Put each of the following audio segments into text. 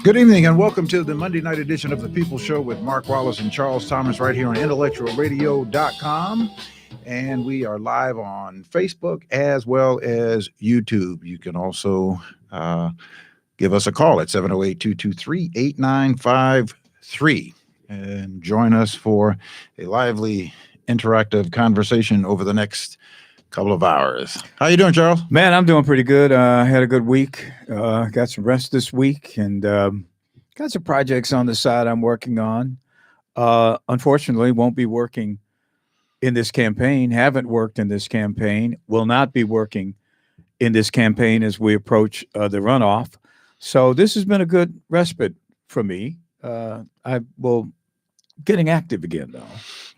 Good evening and welcome to the Monday night edition of The People Show with Mark Wallace and Charles Thomas right here on IntellectualRadio.com. And we are live on Facebook as well as YouTube. You can also give us a call at 708-223-8953 and join us for a lively, interactive conversation over the next couple of hours. How you doing, Charles? Man, I'm doing pretty good. Had a good week. Got some rest this week and got some projects on the side I'm working on. Unfortunately, won't be working in this campaign. Haven't worked in this campaign. Will not be working in this campaign as we approach the runoff. So this has been a good respite for me. I will getting active again, though.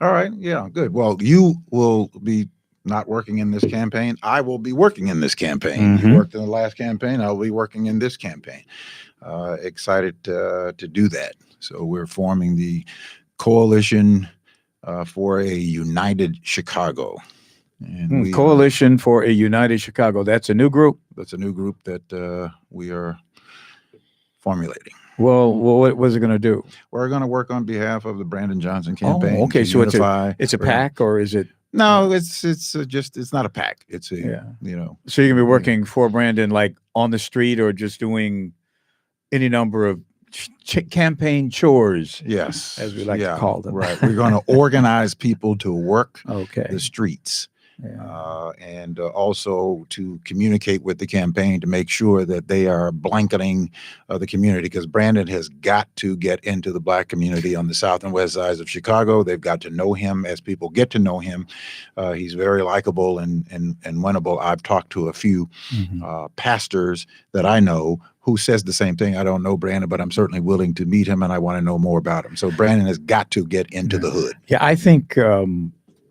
All right. Yeah, good. Well, you will be not working in this campaign. I will be working in this campaign. Mm-hmm. You worked in the last campaign. I'll be working in this campaign. Excited to do that. So we're forming the Coalition for a United Chicago. And Coalition for a United Chicago. That's a new group. That's a new group that we are formulating. Well, what was it going to do? We're going to work on behalf of the Brandon Johnson campaign. Oh, okay. So unify, it's a PAC, or is it? No, it's not a PAC. It's a, So you're going to be working for Brandon, like on the street, or just doing any number of campaign chores? Yes. As we like to call them. Right. We're going to organize people to work the streets. And also to communicate with the campaign to make sure that they are blanketing the community, because Brandon has got to get into the Black community on the south and west sides of Chicago. They've got to know him. As people get to know him, he's very likable and winnable. I've talked to a few pastors that I know who says the same thing. I don't know Brandon, but I'm certainly willing to meet him, and I want to know more about him. So Brandon has got to get into the hood. Yeah, I think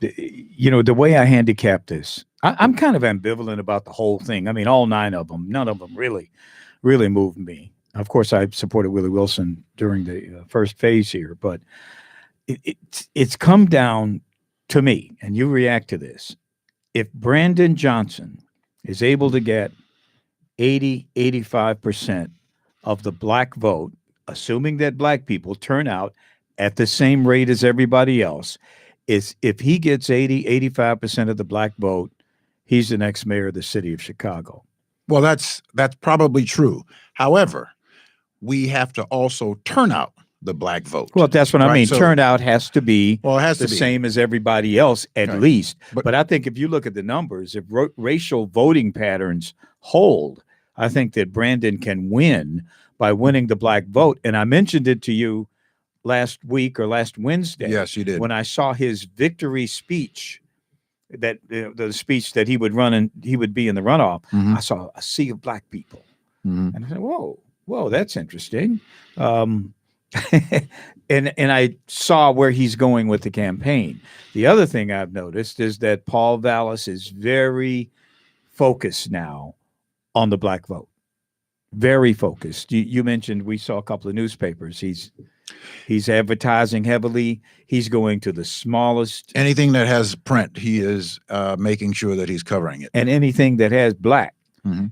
the way I handicap this, I'm kind of ambivalent about the whole thing. I mean, all 9 of them, none of them really moved me. Of course, I supported Willie Wilson during the first phase here, but it's come down to me, and you react to this. If Brandon Johnson is able to get 85% of the Black vote, assuming that Black people turn out at the same rate as everybody else, is if he gets 85% of the Black vote, he's the next mayor of the city of Chicago. Well, that's probably true. However, we have to also turn out the Black vote. Well, that's what I mean. So, turnout has to be the same as everybody else, at least. But I think if you look at the numbers, if racial voting patterns hold, I think that Brandon can win by winning the Black vote. And I mentioned it to you last week or last Wednesday. Yes, you did. When I saw his victory speech, that the speech that he would run and he would be in the runoff, I saw a sea of Black people. And I said, whoa, that's interesting. And I saw where he's going with the campaign. The other thing I've noticed is that Paul Vallis is very focused now on the Black vote. Very focused. You mentioned, we saw a couple of newspapers. He's advertising heavily. He's going to the smallest. Anything that has print, he is making sure that he's covering it. And anything that has Black,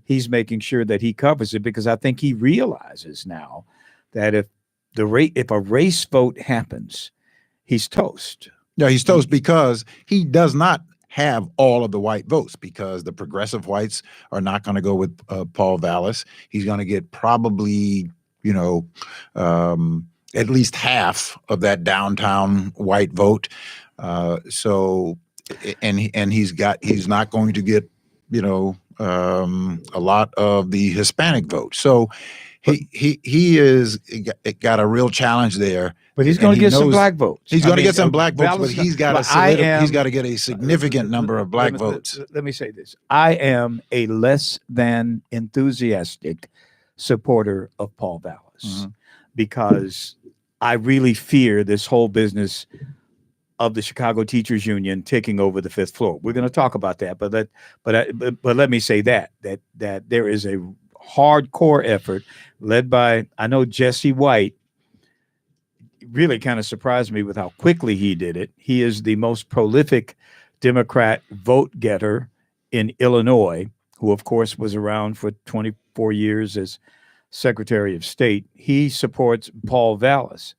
he's making sure that he covers it, because I think he realizes now that if a race vote happens, he's toast. Yeah, he's toast because he does not have all of the white votes, because the progressive whites are not going to go with Paul Vallis. He's going to get probably, at least half of that downtown white vote. So he's not going to get, a lot of the Hispanic vote. So he is got a real challenge there. But he's going to get some Black votes. He's going to get some Black votes, but he's got to get a significant number of Black votes. Let me say this. I am a less than enthusiastic supporter of Paul Vallis because I really fear this whole business of the Chicago Teachers Union taking over the fifth floor. We're going to talk about that, but let me say that there is a hardcore effort led by, I know Jesse White really kind of surprised me with how quickly he did it. He is the most prolific Democrat vote getter in Illinois, who of course was around for 24 years as Secretary of State, he supports Paul Vallis.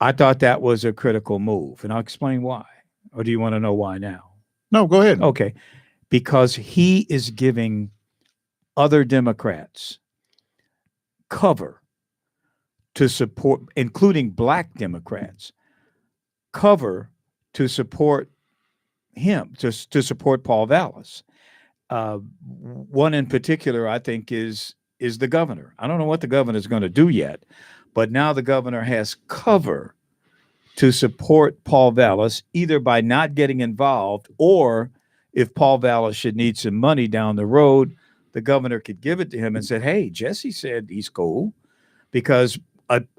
I thought that was a critical move, and I'll explain why. Or do you want to know why now? No, go ahead. Okay. Because he is giving other Democrats cover to support, including black Democrats, cover to support him, to support Paul Vallis. One in particular, I think, is the governor. I don't know what the governor is going to do yet, but now the governor has cover to support Paul Vallis, either by not getting involved, or if Paul Vallis should need some money down the road, the governor could give it to him and said, hey, Jesse said he's cool. Because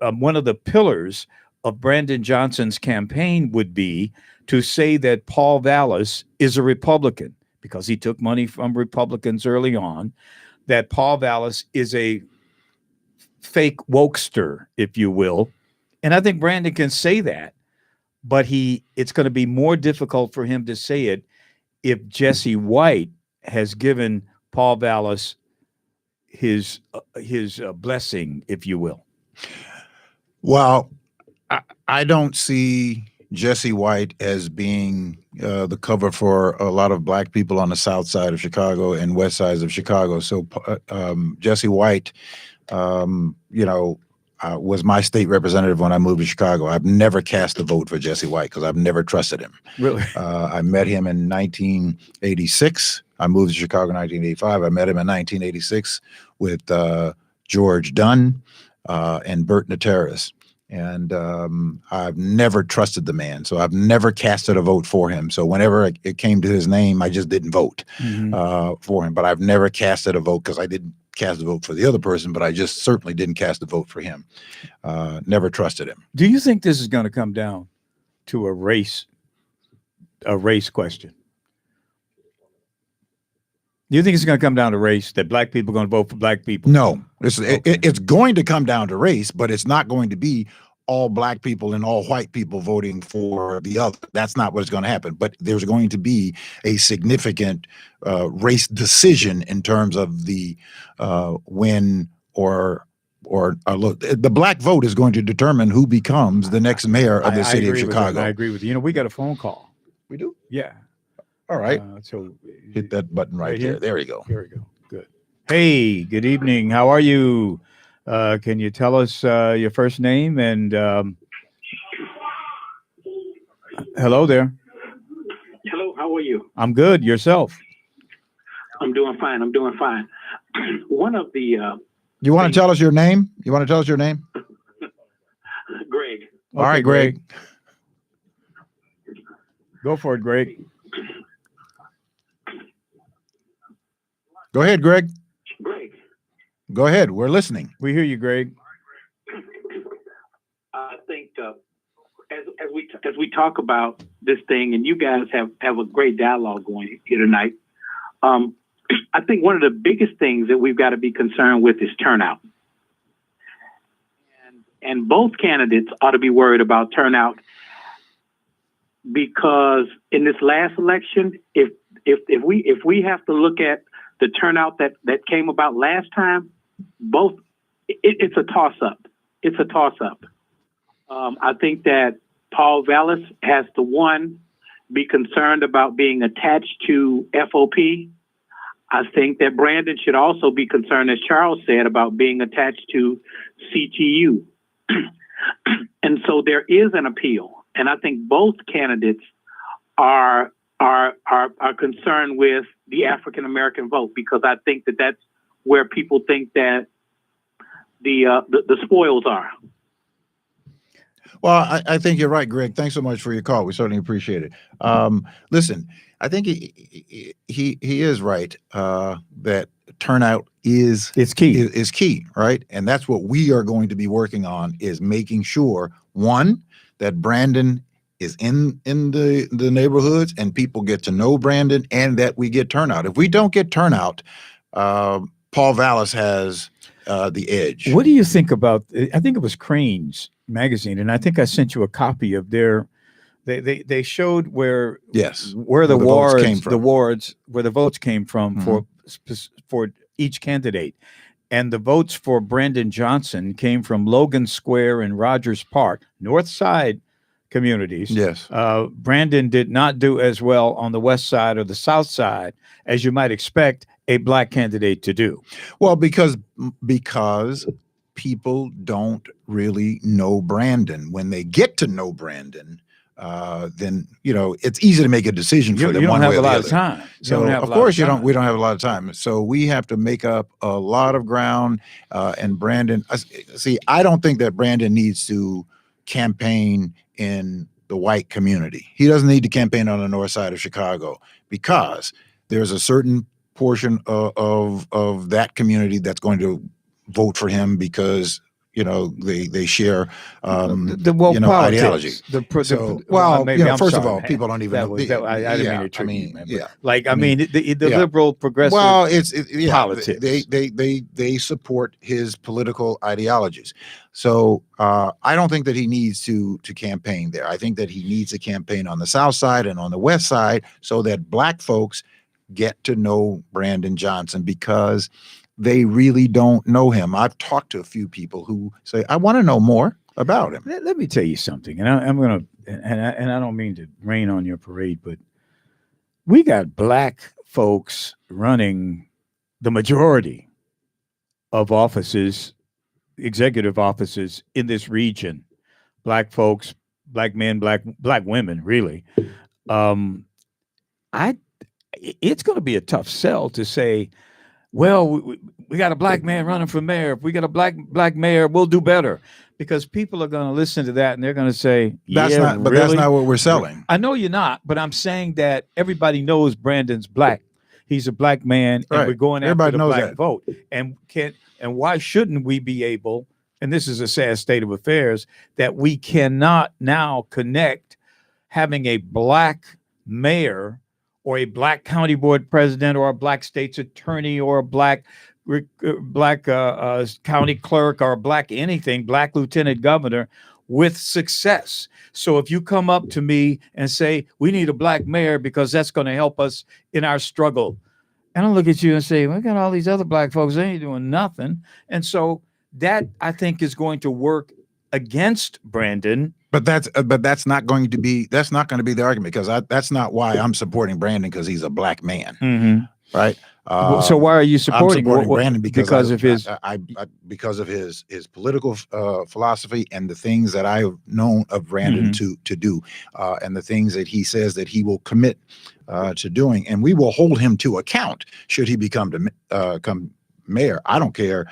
one of the pillars of Brandon Johnson's campaign would be to say that Paul Vallis is a Republican, because he took money from Republicans early on, that Paul Vallis is a fake wokester, if you will. And I think Brandon can say that, but it's going to be more difficult for him to say it if Jesse White has given Paul Vallis his blessing, if you will. Well, I don't see Jesse White as being the cover for a lot of black people on the south side of Chicago and west sides of Chicago. So Jesse White, was my state representative when I moved to Chicago. I've never cast a vote for Jesse White because I've never trusted him. Really? I met him in 1986. I moved to Chicago in 1985. I met him in 1986 with George Dunn and Bert Nateris. And I've never trusted the man. So I've never casted a vote for him. So whenever it came to his name, I just didn't vote for him. But I've never casted a vote because I didn't cast a vote for the other person, but I just certainly didn't cast a vote for him. Never trusted him. Do you think this is going to come down to a race question? Do you think it's going to come down to race, that black people are going to vote for black people? No, it's going to come down to race, but it's not going to be all black people and all white people voting for the other. That's not what's going to happen. But there's going to be a significant race decision in terms of the win or look. The black vote is going to determine who becomes the next mayor of the city of Chicago. I agree with you. We got a phone call. We do? Yeah. All right. So hit that button right there. There we go. Here we go. Good. Hey, good evening. How are you? Can you tell us your first name and hello there. Hello, how are you? I'm good. Yourself? I'm doing fine. One of the you want to tell us your name? Greg. All right, Greg. Go for it, Greg. Go ahead, Greg. Greg. Go ahead. We're listening. We hear you, Greg. I think as we talk about this thing, and you guys have a great dialogue going here tonight, I think one of the biggest things that we've got to be concerned with is turnout. And both candidates ought to be worried about turnout, because in this last election, if we have to look at the turnout that came about last time, it's a toss-up. It's a toss-up. I think that Paul Vallis has to, be concerned about being attached to FOP. I think that Brandon should also be concerned, as Charles said, about being attached to CTU. And so there is an appeal. And I think both candidates are concerned with the African-American vote, because I think that that's where people think that the spoils are. Well, I think you're right, Greg. Thanks so much for your call. We certainly appreciate it. Listen, I think he is right that turnout is key, right? And that's what we are going to be working on, is making sure, one, that Brandon is in the neighborhoods and people get to know Brandon, and that we get turnout. If we don't get turnout, Paul Vallis has the edge. What do you think about, I think it was Crane's magazine, and I think I sent you a copy of their, they showed where the wards came from, where the votes came from for for each candidate. And the votes for Brandon Johnson came from Logan Square and Rogers Park, North Side communities. Yes. Brandon did not do as well on the West Side or the South Side as you might expect a black candidate to do. Well, because people don't really know Brandon. When they get to know Brandon, then it's easy to make a decision for them. You don't one have way a or the lot other. of time. So of course you don't. We don't have a lot of time. So we have to make up a lot of ground. And Brandon, see, I don't think that Brandon needs to campaign in the white community. He doesn't need to campaign on the north side of Chicago because there's a certain portion of that community that's going to vote for him because they share ideology. First of all, people don't even know. I didn't mean to trick you, man. Yeah, the liberal progressive. Well, it's politics. They support his political ideologies. So I don't think that he needs to campaign there. I think that he needs to campaign on the south side and on the west side so that black folks get to know Brandon Johnson because they really don't know him. I've talked to a few people who say, I want to know more about him. Let me tell you something, and I'm going to, and I don't mean to rain on your parade, but we got black folks running the majority of offices, executive offices in this region. Black folks, black men, black women, really. It's going to be a tough sell to say, well, we got a black man running for mayor. If we got a black mayor, we'll do better. Because people are going to listen to that and they're going to say, that's not what we're selling. I know you're not, but I'm saying that everybody knows Brandon's black. He's a black man, and we're going after the black vote. And why shouldn't we be able, and this is a sad state of affairs, that we cannot now connect having a black mayor or a black county board president or a black state's attorney or a black county clerk or black lieutenant governor with success. So if you come up to me and say, we need a black mayor because that's going to help us in our struggle, and I look at you and say, we got all these other black folks, they ain't doing nothing. And so that, I think, is going to work against Brandon. But that's not going to be the argument because that's not why I'm supporting Brandon because he's a black man, right? So why are you supporting Brandon? Because of his political philosophy and the things that I've known of Brandon to do, and the things that he says that he will commit to doing, and we will hold him to account should he become mayor. I don't care,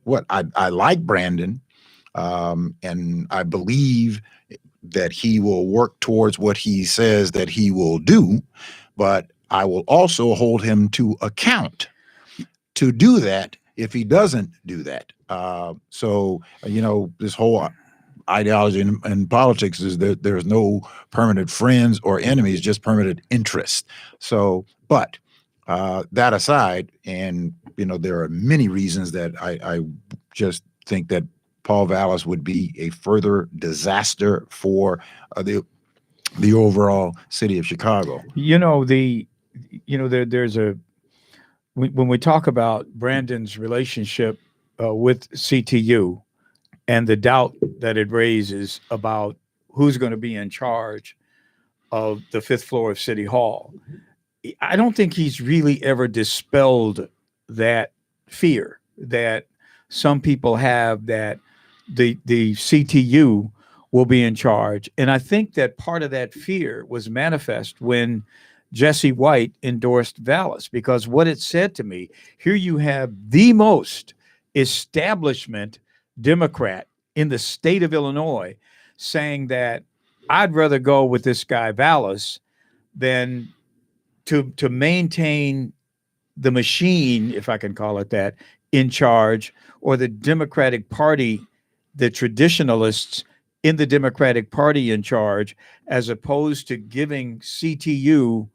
what I like Brandon. And I believe that he will work towards what he says that he will do, but I will also hold him to account to do that if he doesn't do that. So this whole ideology in politics is that there's no permanent friends or enemies, just permanent interest. So, but that aside, and there are many reasons that I just think that Paul Vallas would be a further disaster for the overall city of Chicago. There's when we talk about Brandon's relationship with CTU and the doubt that it raises about who's going to be in charge of the fifth floor of City Hall, I don't think he's really ever dispelled that fear that some people have that the CTU will be in charge. And I think that part of that fear was manifest when Jesse White endorsed Vallas, because what it said to me, here you have the most establishment Democrat in the state of Illinois saying that I'd rather go with this guy Vallas than to maintain the machine, if I can call it that, in charge, or the Democratic Party, the traditionalists in the Democratic Party in charge, as opposed to giving CTU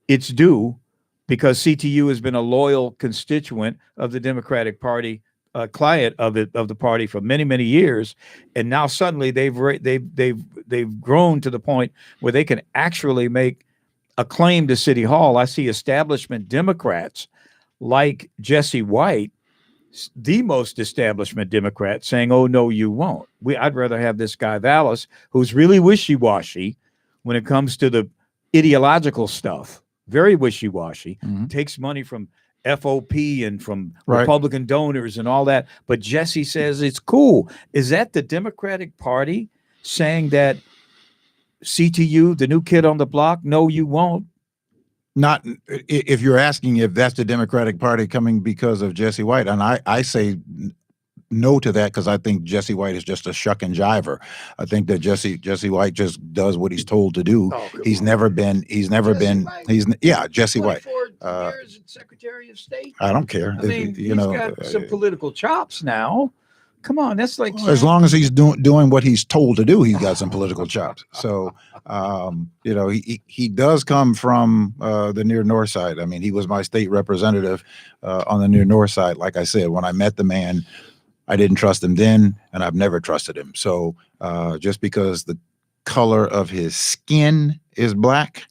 its due, because CTU has been a loyal constituent of the Democratic Party, client of the party for many, many years, and now suddenly they've grown to the point where they can actually make acclaim to City Hall, I see establishment Democrats like Jesse White, the most establishment Democrat, saying, "Oh no, you won't." I'd rather have this guy Vallis, who's really wishy-washy when it comes to the ideological stuff. Very wishy-washy. Takes money from FOP and from Republican donors and all that. But Jesse says it's cool. Is that the Democratic Party saying that CTU, the new kid on the block, no, you won't? Not if you're asking if that's the Democratic Party coming because of Jesse White, and I say no to that because I think Jesse White is just a shuck and jiver. I think that Jesse White just does what he's told to do. Jesse White. Years Secretary of State. I don't care. I mean, he's got some political chops now. Come on, that's like as long as he's doing what he's told to do, he's got some political chops. So, he does come from the near north side. I mean, he was my state representative on the near north side. Like I said, when I met the man, I didn't trust him then, and I've never trusted him. So, just because the color of his skin is black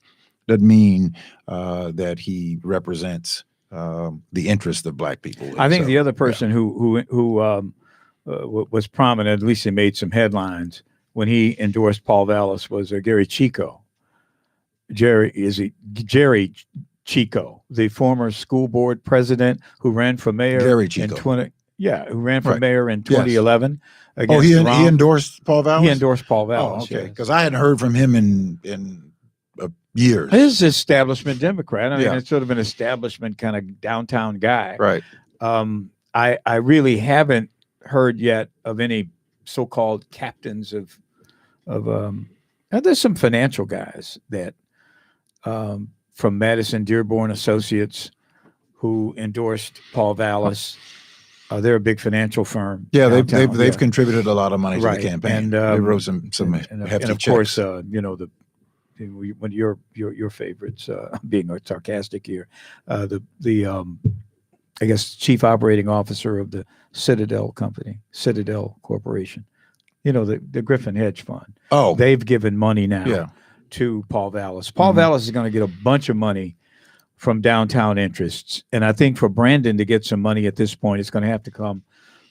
doesn't mean that he represents the interest of black people. I think the other person who was prominent, at least he made some headlines when he endorsed Paul Vallis, was Jerry Chico, the former school board president who ran for mayor Jerry Chico. who ran for mayor in 2011. Yes. He endorsed Paul Vallis? He endorsed Paul Vallis. Oh, okay. Because I hadn't heard from him in years. He's an establishment Democrat. I mean, it's sort of an establishment kind of downtown guy. Right. I really haven't heard yet of any so-called captains of there's some financial guys that from Madison Dearborn Associates who endorsed Paul Vallis. They're a big financial firm. Yeah, they've contributed a lot of money to the campaign. And they wrote some hefty and of checks. Course, when your favorites, being sarcastic here, I guess chief operating officer of the Citadel Corporation, the Griffin Hedge Fund. Oh, they've given money now to Paul Vallis. Paul Vallis is going to get a bunch of money from downtown interests. And I think for Brandon to get some money at this point, it's going to have to come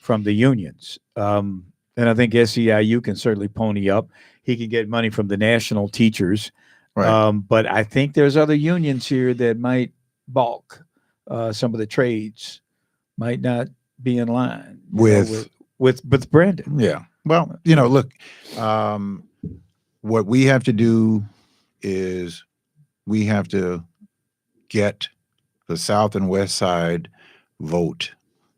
from the unions. And I think SEIU can certainly pony up. He can get money from the national teachers. Right. But I think there's other unions here that might balk. Some of the trades might not be in line with Brandon. Yeah. Well, look, what we have to do is we have to get the South and West Side vote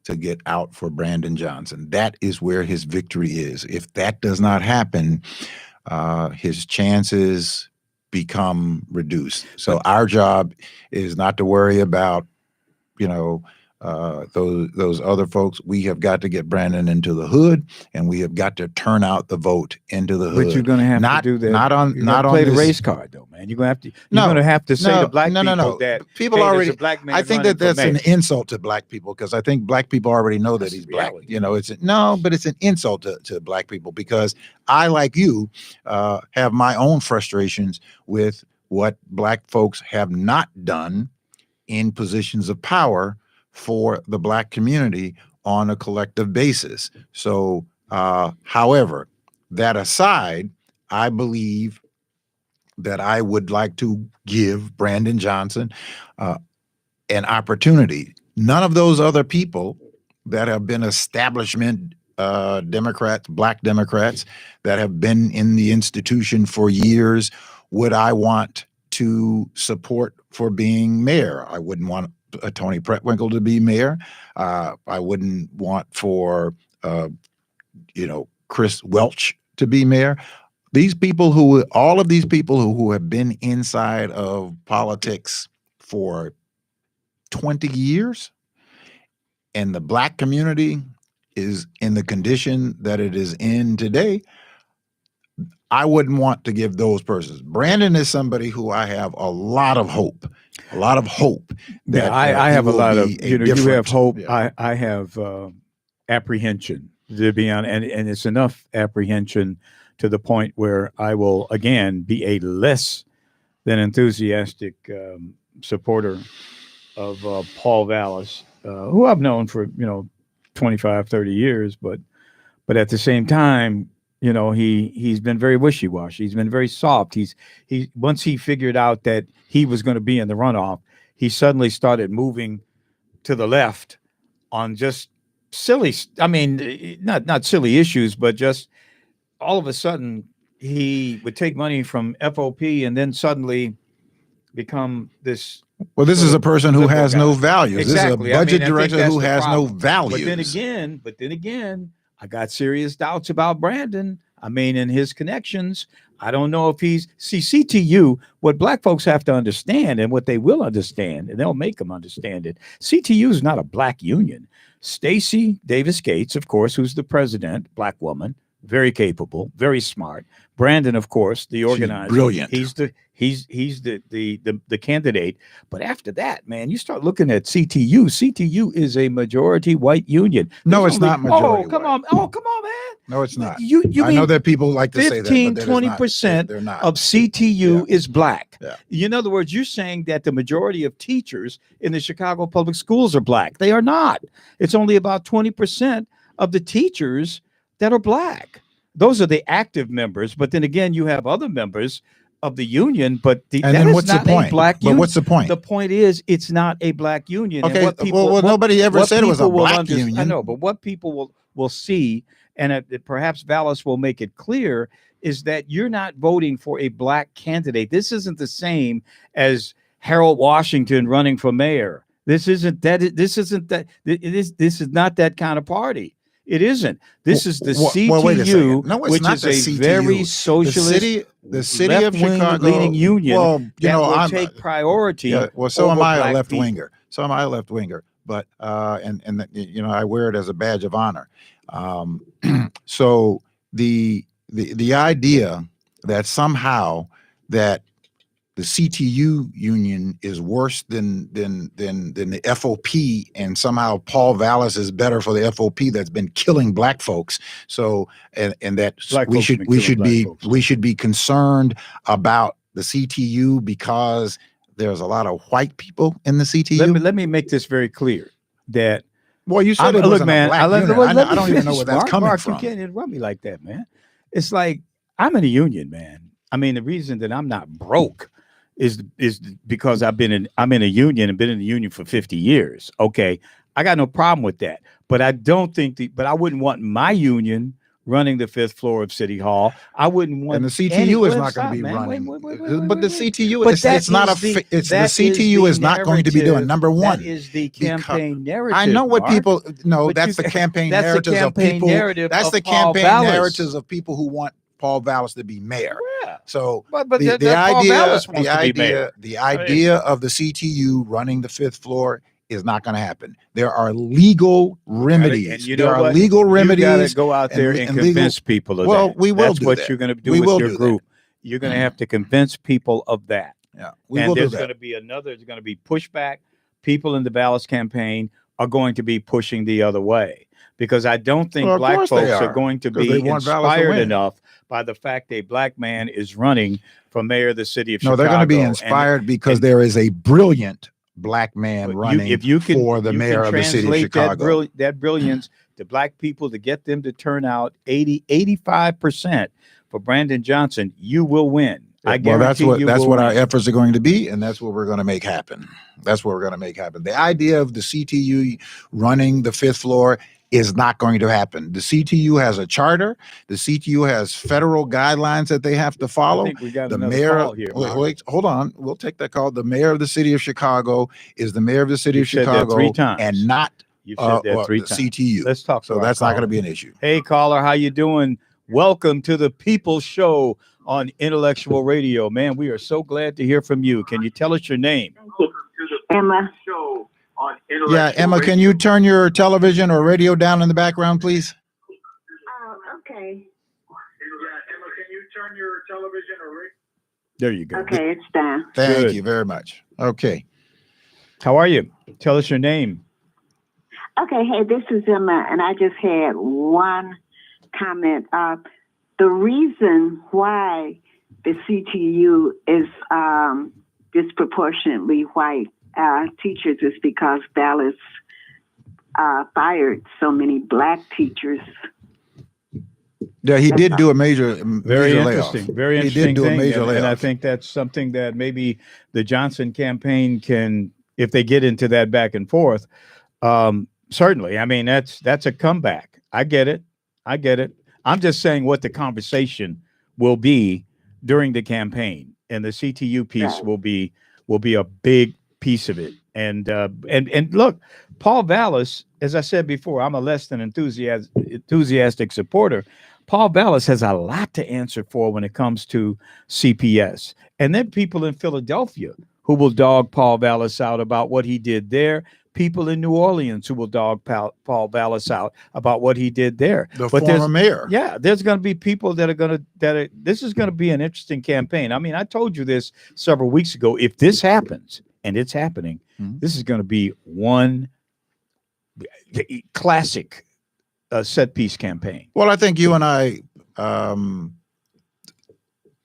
to get out for Brandon Johnson. That is where his victory is. If that does not happen, his chances become reduced. So our job is not to worry about, those other folks. We have got to get Brandon into the hood, and we have got to turn out the vote into the hood. But you're going to have to do that. Not on the race card, though, man. You're going to have to say to black people that people already. Black man I think that's an insult to black people, because I think black people already know that he's black. But it's an insult to black people, because I, like you, have my own frustrations with what black folks have not done in positions of power for the black community on a collective basis. So, however, that aside, I believe that I would like to give Brandon Johnson an opportunity. None of those other people that have been establishment Democrats, black Democrats that have been in the institution for years, would I want to support for being mayor. I wouldn't want Tony Pretwinkle to be mayor. I wouldn't want for Chris Welch to be mayor. All of these people who have been inside of politics for 20 years, and the black community is in the condition that it is in today, I wouldn't want to give those persons. Brandon is somebody who I have a lot of hope. That I have a lot of, you have hope. Yeah. I have apprehension, to be honest, and it's enough apprehension to the point where I will again be a less than enthusiastic supporter of Paul Vallis, who I've known for 25, 30 years, but at the same time, he's been very wishy-washy. He's been very soft. He once he figured out that he was going to be in the runoff, he suddenly started moving to the left on just silly, not silly issues, but just all of a sudden he would take money from FOP and then suddenly become this. Well, this is a person who has no values. Exactly. This is a budget director who has no values. But then again, I got serious doubts about Brandon. And his connections. I don't know if CTU, what black folks have to understand and what they will understand, and they'll make them understand it. CTU is not a black union. Stacey Davis Gates, of course, who's the president, black woman, very capable, very smart. Brandon, of course, the organizer, brilliant. He's the candidate. But after that, man, you start looking at CTU. CTU is a majority white union. No, it's not majority. Oh, come on, man. No, it's not. I know that people like to say that, but 20% of CTU is black. Yeah. In other words, you're saying that the majority of teachers in the Chicago public schools are black. They are not. It's only about 20% of the teachers that are black. Those are the active members. But then again, you have other members of the union, but what's the point? Black union. But what's the point? The point is, it's not a black union. Okay. Nobody ever said it was a black union. I know, but what people will see, and perhaps Vallis will make it clear, is that you're not voting for a black candidate. This isn't the same as Harold Washington running for mayor. This is not that kind of party. It isn't. This is the CTU, which is a very socialist, the city of Chicago leaning union will take priority. So am I a left winger. But I wear it as a badge of honor. So the idea that somehow that the CTU union is worse than the FOP, and somehow Paul Vallis is better for the FOP that's been killing black folks. So and that we should be concerned about the CTU because there's a lot of white people in the CTU. Let me make this very clear that. Well, you said it wasn't a black union. I don't even know where that's coming from. You can't interrupt me like that, man. It's like I'm in a union, man. The reason that I'm not broke is because I'm in a union and been in the union for 50 years. Okay, I got no problem with that. But I don't think but I wouldn't want my union running the 5th floor of City Hall. I wouldn't want. And the CTU is not going to be running. But the CTU, it's not the CTU is not going to be doing. Number one, that is the campaign narrative. I know what people know. That's the campaign narratives of people. That's the campaign narratives of people who want Paul Vallis to be mayor. Yeah. So but the idea of the CTU running the 5th floor is not going to happen. There are legal remedies. There are legal remedies. You got to go out there and convince people of that. Well, we will do that. That's what you're going to do with your group. You're going to have to convince people of that. Yeah, there's going to be pushback. People in the Vallis campaign are going to be pushing the other way because I don't think black folks are going to be inspired enough by the fact a black man is running for mayor of the city of Chicago. No, they're going to be inspired because there is a brilliant black man running for the mayor of the city of Chicago. That brilliance to black people, to get them to turn out 85% for Brandon Johnson, you will win. I guarantee that's what our efforts are going to be, and that's what we're going to make happen. The idea of the CTU running the 5th floor is not going to happen. The CTU has a charter. The CTU has federal guidelines that they have to follow. I think we got the another mayor. call here. Wait, hold on. We'll take that call. The mayor of the city of Chicago is the mayor of the city of Chicago, 3 times. and not You've said that 3 times. CTU. Let's talk. So that's not going to be an issue. Hey, caller, how you doing? Welcome to the People's Show on Intellectual Radio. Man, we are so glad to hear from you. Can you tell us your name? Emma. Yeah, Emma, can you turn your television or radio down in the background, please? Okay. Yeah, Emma, can you turn your television or radio? There you go. Okay, it's down. Thank you very much. Okay. How are you? Tell us your name. Okay, hey, this is Emma, and I just had one comment. The reason why the CTU is disproportionately white teachers is because Dallas fired so many black teachers. Yeah, he did do a major Very layoff. interesting. Very He interesting did do a thing. major And I layoff. think that's something that maybe the Johnson campaign can, if they get into that back and forth, certainly. I mean, that's a comeback. I get it. I'm just saying what the conversation will be during the campaign, and the CTU piece Right. will be a big piece of it. And look, Paul Vallis, as I said before, I'm a less than enthusiastic supporter. Paul Vallis has a lot to answer for when it comes to CPS. And then people in Philadelphia who will dog Paul Vallis out about what he did there. People in New Orleans who will dog Paul Vallis out about what he did there. The former mayor. Yeah, there's going to be people that are this is going to be an interesting campaign. I mean, I told you this several weeks ago. If this happens, and it's happening, this is going to be one classic set piece campaign. Well, I think you and I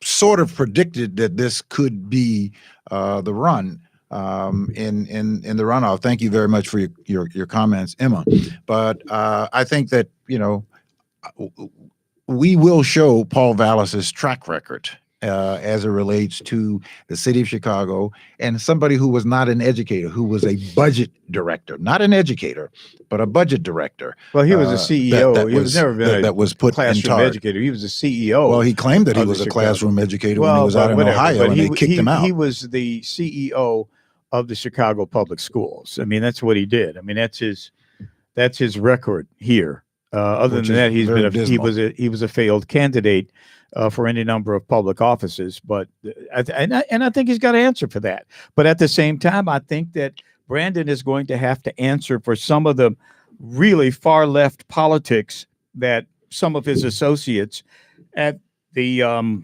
sort of predicted that this could be the run in the runoff. Thank you very much for your comments, Emma. But I think that, we will show Paul Vallis's track record as it relates to the city of Chicago, and somebody who was not an educator, who was a budget director, not an educator, but a budget director. Well, he was a CEO. He was never been that was put in classroom charge. educator. He was a CEO. Well, he claimed that he was a classroom educator when he was out in Ohio, and they kicked him out. He was the CEO of the Chicago Public Schools. I mean, that's what he did. I mean, that's his record here. Other than that, he was a failed candidate for any number of public offices. But I think he's got to answer for that. But at the same time, I think that Brandon is going to have to answer for some of the really far left politics that some of his associates at the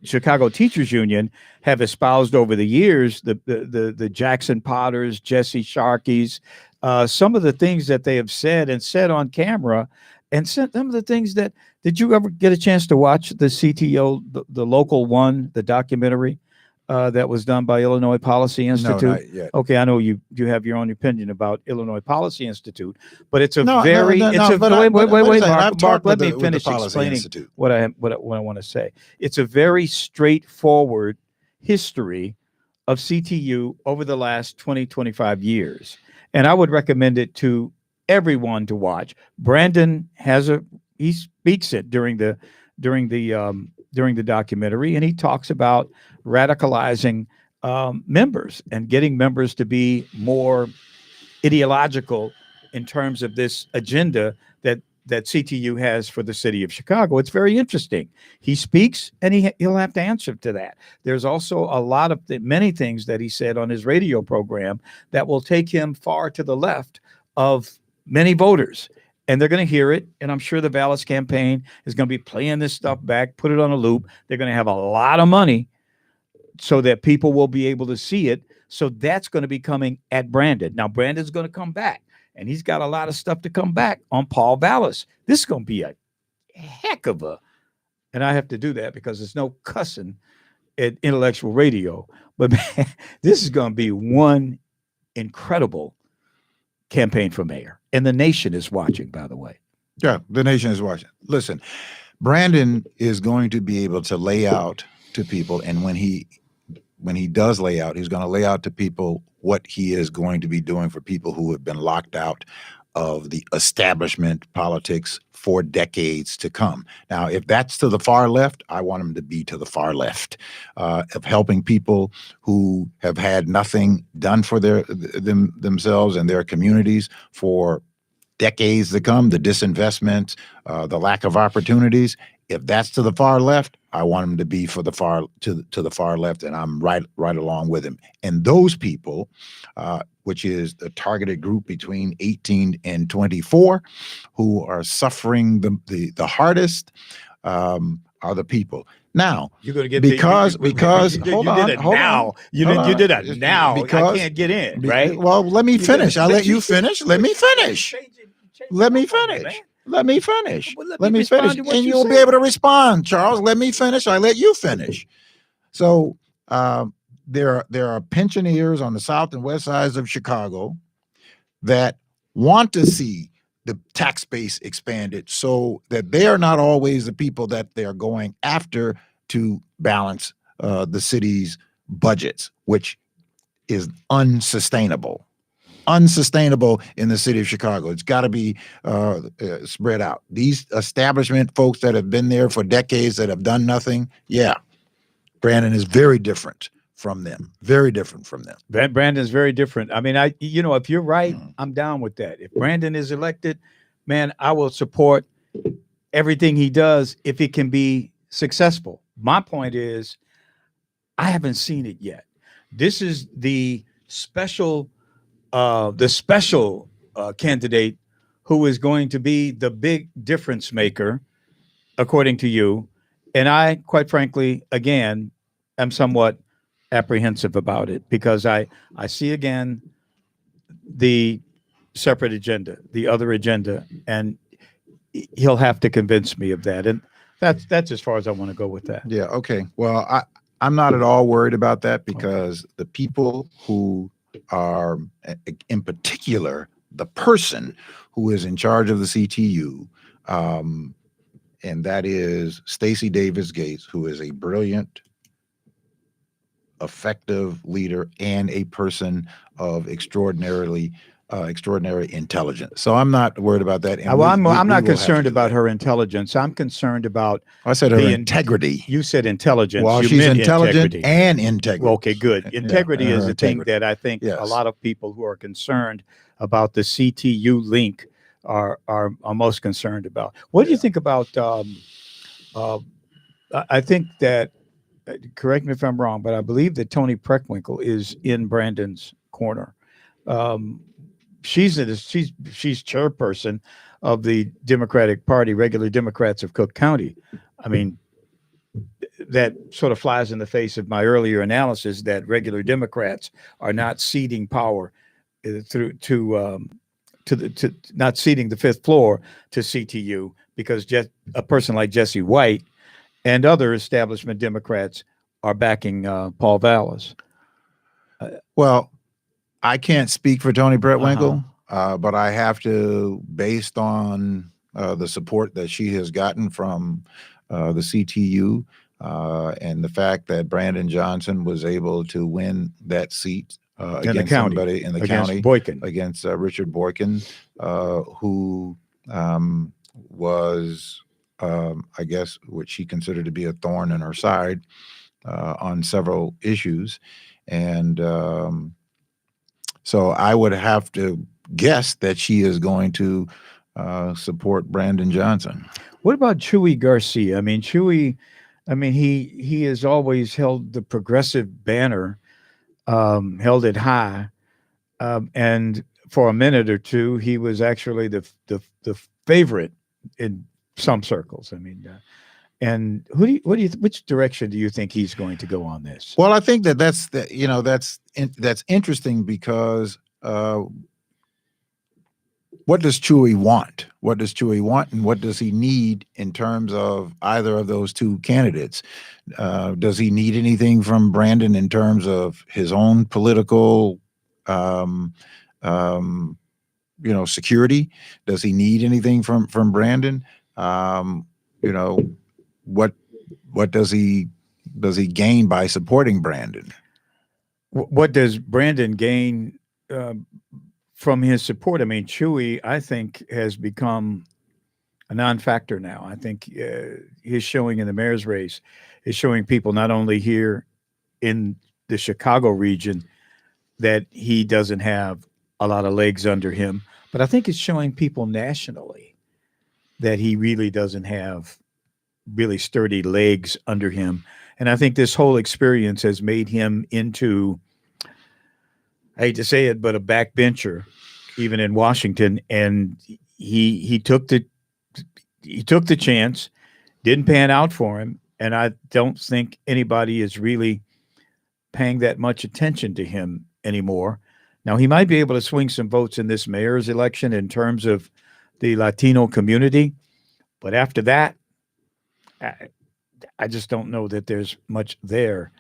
Chicago Teachers Union have espoused over the years. The Jackson Potters, Jesse Sharkeys, some of the things that they have said on camera, and some of the things that, did you ever get a chance to watch the CTO, the local one, the documentary that was done by Illinois Policy Institute? No, not yet. Okay, I know you have your own opinion about Illinois Policy Institute, but it's Mark, let me finish explaining what I want to say. It's a very straightforward history of CTU over the last 20, 25 years. And I would recommend it to everyone to watch. Brandon he speaks it during the documentary, and he talks about radicalizing members and getting members to be more ideological in terms of this agenda that CTU has for the city of Chicago. It's very interesting. He speaks, and he'll have to answer to that. There's also a lot of many things that he said on his radio program that will take him far to the left of many voters. And they're going to hear it. And I'm sure the Vallis campaign is going to be playing this stuff back, put it on a loop. They're going to have a lot of money so that people will be able to see it. So that's going to be coming at Brandon. Now, Brandon's going to come back, and he's got a lot of stuff to come back on Paul Vallis. This is going to be a heck of and I have to do that because there's no cussing at Intellectual Radio. But man, this is going to be one incredible campaign for mayor. And the nation is watching, by the way. Yeah, the nation is watching. Listen, Brandon is going to be able to lay out to people, and when he does lay out, he's going to lay out to people what he is going to be doing for people who have been locked out of the establishment politics for decades to come. Now, if that's to the far left, I want him to be to the far left, of helping people who have had nothing done for themselves and their communities for decades to come, the disinvestment, the lack of opportunities. If that's to the far left, I want him to be to the far left, and I'm right along with him. And those people, which is the targeted group between 18 and 24, who are suffering the hardest, are the people. Now, you're going to get because you did it now. You did it now. Because I can't get in, right? Well, let me finish. I'll let you finish. Let me finish. Let me finish. Let me finish. Well, let Let me me finish, respond to what and you you'll be said. able to respond, Charles. Let me finish. I let you finish. So there are pensioners on the south and west sides of Chicago that want to see the tax base expanded, so that they are not always the people that they are going after to balance the city's budgets, which is unsustainable. Unsustainable in the city of Chicago. It's got to be spread out. These establishment folks that have been there for decades that have done nothing, yeah, Brandon is very different from them. Very different from them. Brandon's very different. I mean, if you're right, I'm down with that. If Brandon is elected, man, I will support everything he does if it can be successful. My point is, I haven't seen it yet. This is the special candidate who is going to be the big difference maker, according to you. And I, quite frankly, again, am somewhat apprehensive about it, because I see again the separate agenda, the other agenda, and he'll have to convince me of that. And that's as far as I want to go with that. Yeah. Okay. Well, I'm not at all worried about that, because the people who are, in particular, the person who is in charge of the CTU, and that is Stacey Davis Gates, who is a brilliant, effective leader and a person of extraordinary intelligence. So I'm not worried about that. And I'm we not will have to concerned do about that. her intelligence. I'm concerned about I said her the integrity. You said intelligence. Well, you she's meant intelligent integrity. and integrity. Well, okay, good. Integrity is her a thing integrity. that I think Yes. a lot of people who are concerned about the CTU link are most concerned about. What do you think about? I think that. Correct me if I'm wrong, but I believe that Toni Preckwinkle is in Brandon's corner. She's chairperson of the Democratic Party, regular Democrats of Cook County. I mean, that sort of flies in the face of my earlier analysis that regular Democrats are not ceding power not ceding the fifth floor to CTU, because just a person like Jesse White and other establishment Democrats are backing Paul Vallis. Well, I can't speak for Toni Preckwinkle, but I have to, based on the support that she has gotten from the CTU, and the fact that Brandon Johnson was able to win that seat against somebody in the county, Boykin. against Richard Boykin, who was, I guess, what she considered to be a thorn in her side on several issues. And so I would have to guess that she is going to support Brandon Johnson. What about Chuy Garcia? I mean, Chuy, he has always held the progressive banner, held it high. And for a minute or two, he was actually the favorite in some circles. I mean, and which direction do you think he's going to go on this? Well, I think that's interesting, because what does Chuy want? What does Chuy want, and what does he need in terms of either of those two candidates? Does he need anything from Brandon in terms of his own political security? Does he need anything from Brandon? What does he gain by supporting Brandon? What does Brandon gain from his support? I mean, Chuy, I think, has become a non-factor now. I think his showing in the mayor's race is showing people, not only here in the Chicago region, that he doesn't have a lot of legs under him, but I think it's showing people nationally that he really doesn't have really sturdy legs under him. And I think this whole experience has made him into, I hate to say it, but a backbencher, even in Washington. And he took the chance, didn't pan out for him. And I don't think anybody is really paying that much attention to him anymore. Now, he might be able to swing some votes in this mayor's election in terms of the Latino community. But after that, I just don't know that there's much there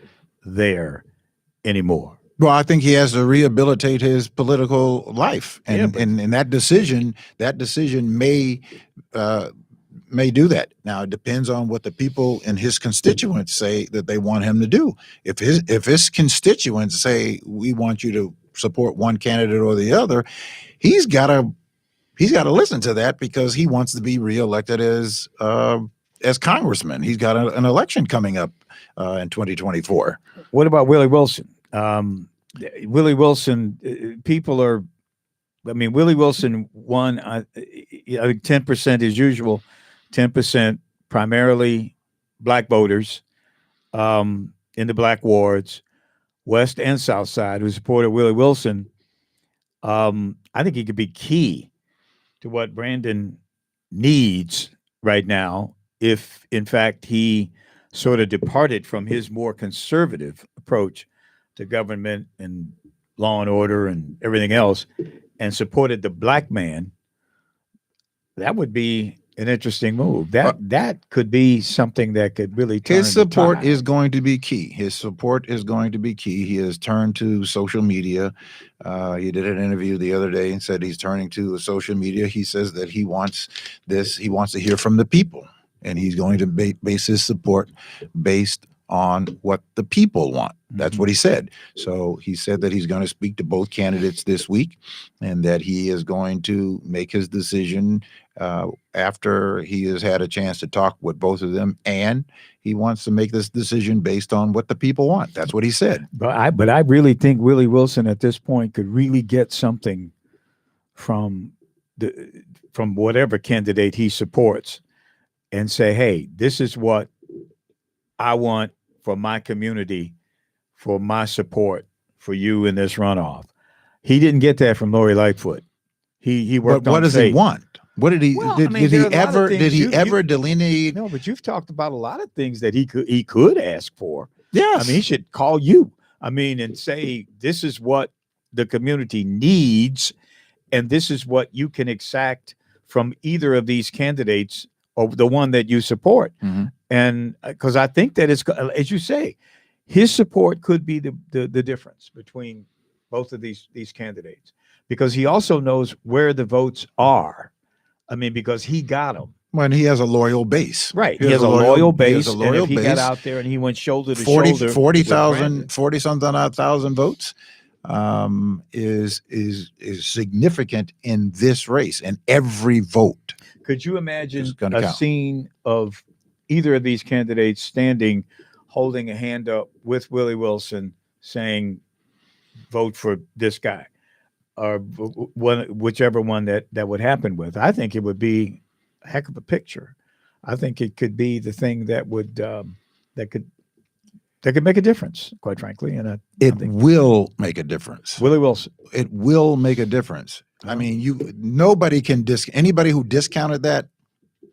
anymore. Well, I think he has to rehabilitate his political life, and and that decision may do that. Now it depends on what the people and his constituents say that they want him to do. If his constituents say we want you to support one candidate or the other, he's got to listen to that, because he wants to be reelected as congressman. He's got an election coming up in 2024. What about Willie Wilson? Willie Wilson, Willie Wilson won, I think 10% as usual, 10% primarily black voters in the black wards, West and South Side, who supported Willie Wilson. I think he could be key to what Brandon needs right now, if in fact he sort of departed from his more conservative approach to government and law and order and everything else, and supported the black man. That would be an interesting move. That could be something that could really turn his support the tide. is going to be key. His support is going to be key. He has turned to social media. He did an interview the other day and said he's turning to social media. He says that he wants to hear from the people, and he's going to base his support based on what the people want. That's what he said. So he said that he's going to speak to both candidates this week, and that he is going to make his decision after he has had a chance to talk with both of them, and he wants to make this decision based on what the people want. That's what he said. But I really think Willie Wilson at this point could really get something from whatever candidate he supports, and say, hey, this is what I want for my community, for my support for you in this runoff. He didn't get that from Lori Lightfoot. He worked But what on does faith. he want? What did he Well, did, I mean, did he there are a lot of ever things did he you- ever delineate? No, but you've talked about a lot of things that he could ask for. Yes. I mean, he should call you. And say, this is what the community needs, and this is what you can exact from either of these candidates or the one that you support. Mhm. And because I think that it's, as you say, his support could be the difference between both of these candidates, because he also knows where the votes are. Because he got them. When he has a loyal base. Right. He has a loyal base. He has a loyal and if he base. got out there and he went shoulder to 40 shoulder, 40,000 40-something odd thousand votes is significant in this race, and every vote. could you imagine It's gonna a count. scene of either of these candidates standing, holding a hand up with Willie Wilson, saying, vote for this guy, or whichever one that would happen with? I think it would be a heck of a picture. I think it could be the thing that would that could make a difference, quite frankly. And I think Will make a difference. Willie Wilson. It will make a difference. I mean, nobody can anybody who discounted that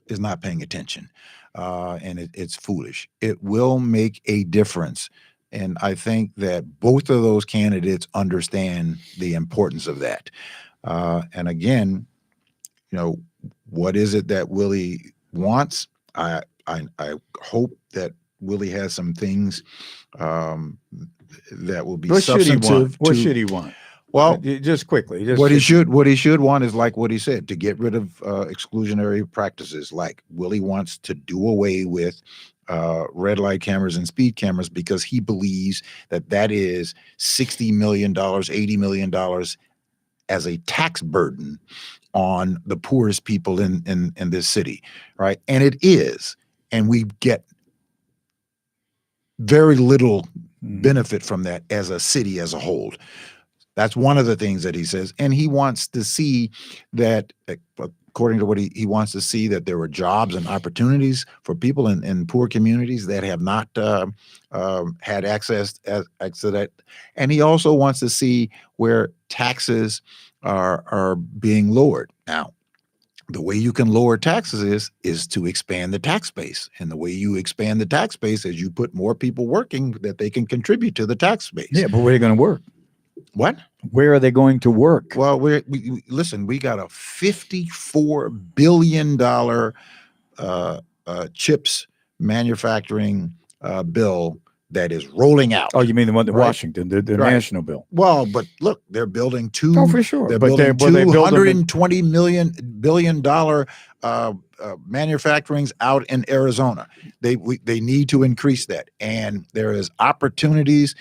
is not paying attention, and it's foolish. It will make a difference, and I think that both of those candidates understand the importance of that. And again, what is it that Willie wants? I hope that Willie has some things that will be What should he substantive. want? What should he want? Well, Just quickly. what he should want is like what he said, to get rid of exclusionary practices. Like Willie wants to do away with red light cameras and speed cameras, because he believes that is $60 million, $80 million as a tax burden on the poorest people in this city, right? And it is, and we get very little benefit from that as a city as a whole. That's one of the things that he says. And he wants to see that, according to what he wants to see, that there were jobs and opportunities for people in poor communities that have not had access to that. And he also wants to see where taxes are being lowered. Now, the way you can lower taxes is to expand the tax base. And the way you expand the tax base is you put more people working that they can contribute to the tax base. Yeah, but where are they going to work? What? Where are they going to work? Well, listen. We got a $54 billion chips manufacturing bill that is rolling out. Oh, you mean the one in Right. Washington, the Right. national bill? Well, but look, they're building two. Oh, for sure. They're But building will they build them in- $220 billion manufacturings out in Arizona. They need to increase that, and there is opportunities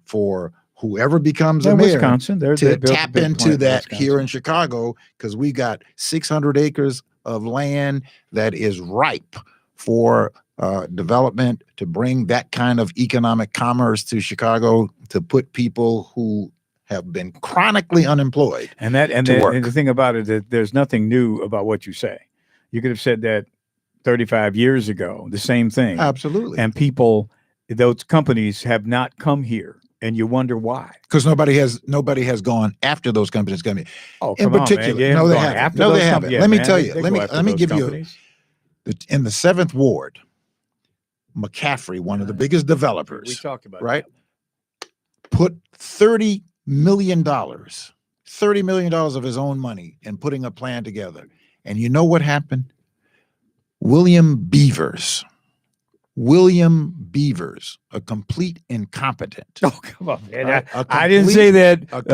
for whoever becomes a mayor Wisconsin. They to built a tap big into plant in that Wisconsin. here in Chicago, because we got 600 acres of land that is ripe for development, to bring that kind of economic commerce to Chicago, to put people who have been chronically unemployed. And work. the thing about it, that there's nothing new about what you say. You could have said that 35 years ago, the same thing. Absolutely. And people, those companies have not come here, and you wonder why. Because nobody has gone after those companies coming. Oh, In come particular, on, man. no, they gone haven't. after No, those they haven't. companies. Let me man. tell They you. go Let after me those give you companies. in the 7th Ward, McCaffrey, one of the biggest We developers, talked about right? that. put $30 million of his own money in putting a plan together. And you know what happened? William Beavers, a complete incompetent. Oh, come on, man. Right? I didn't say that, Mark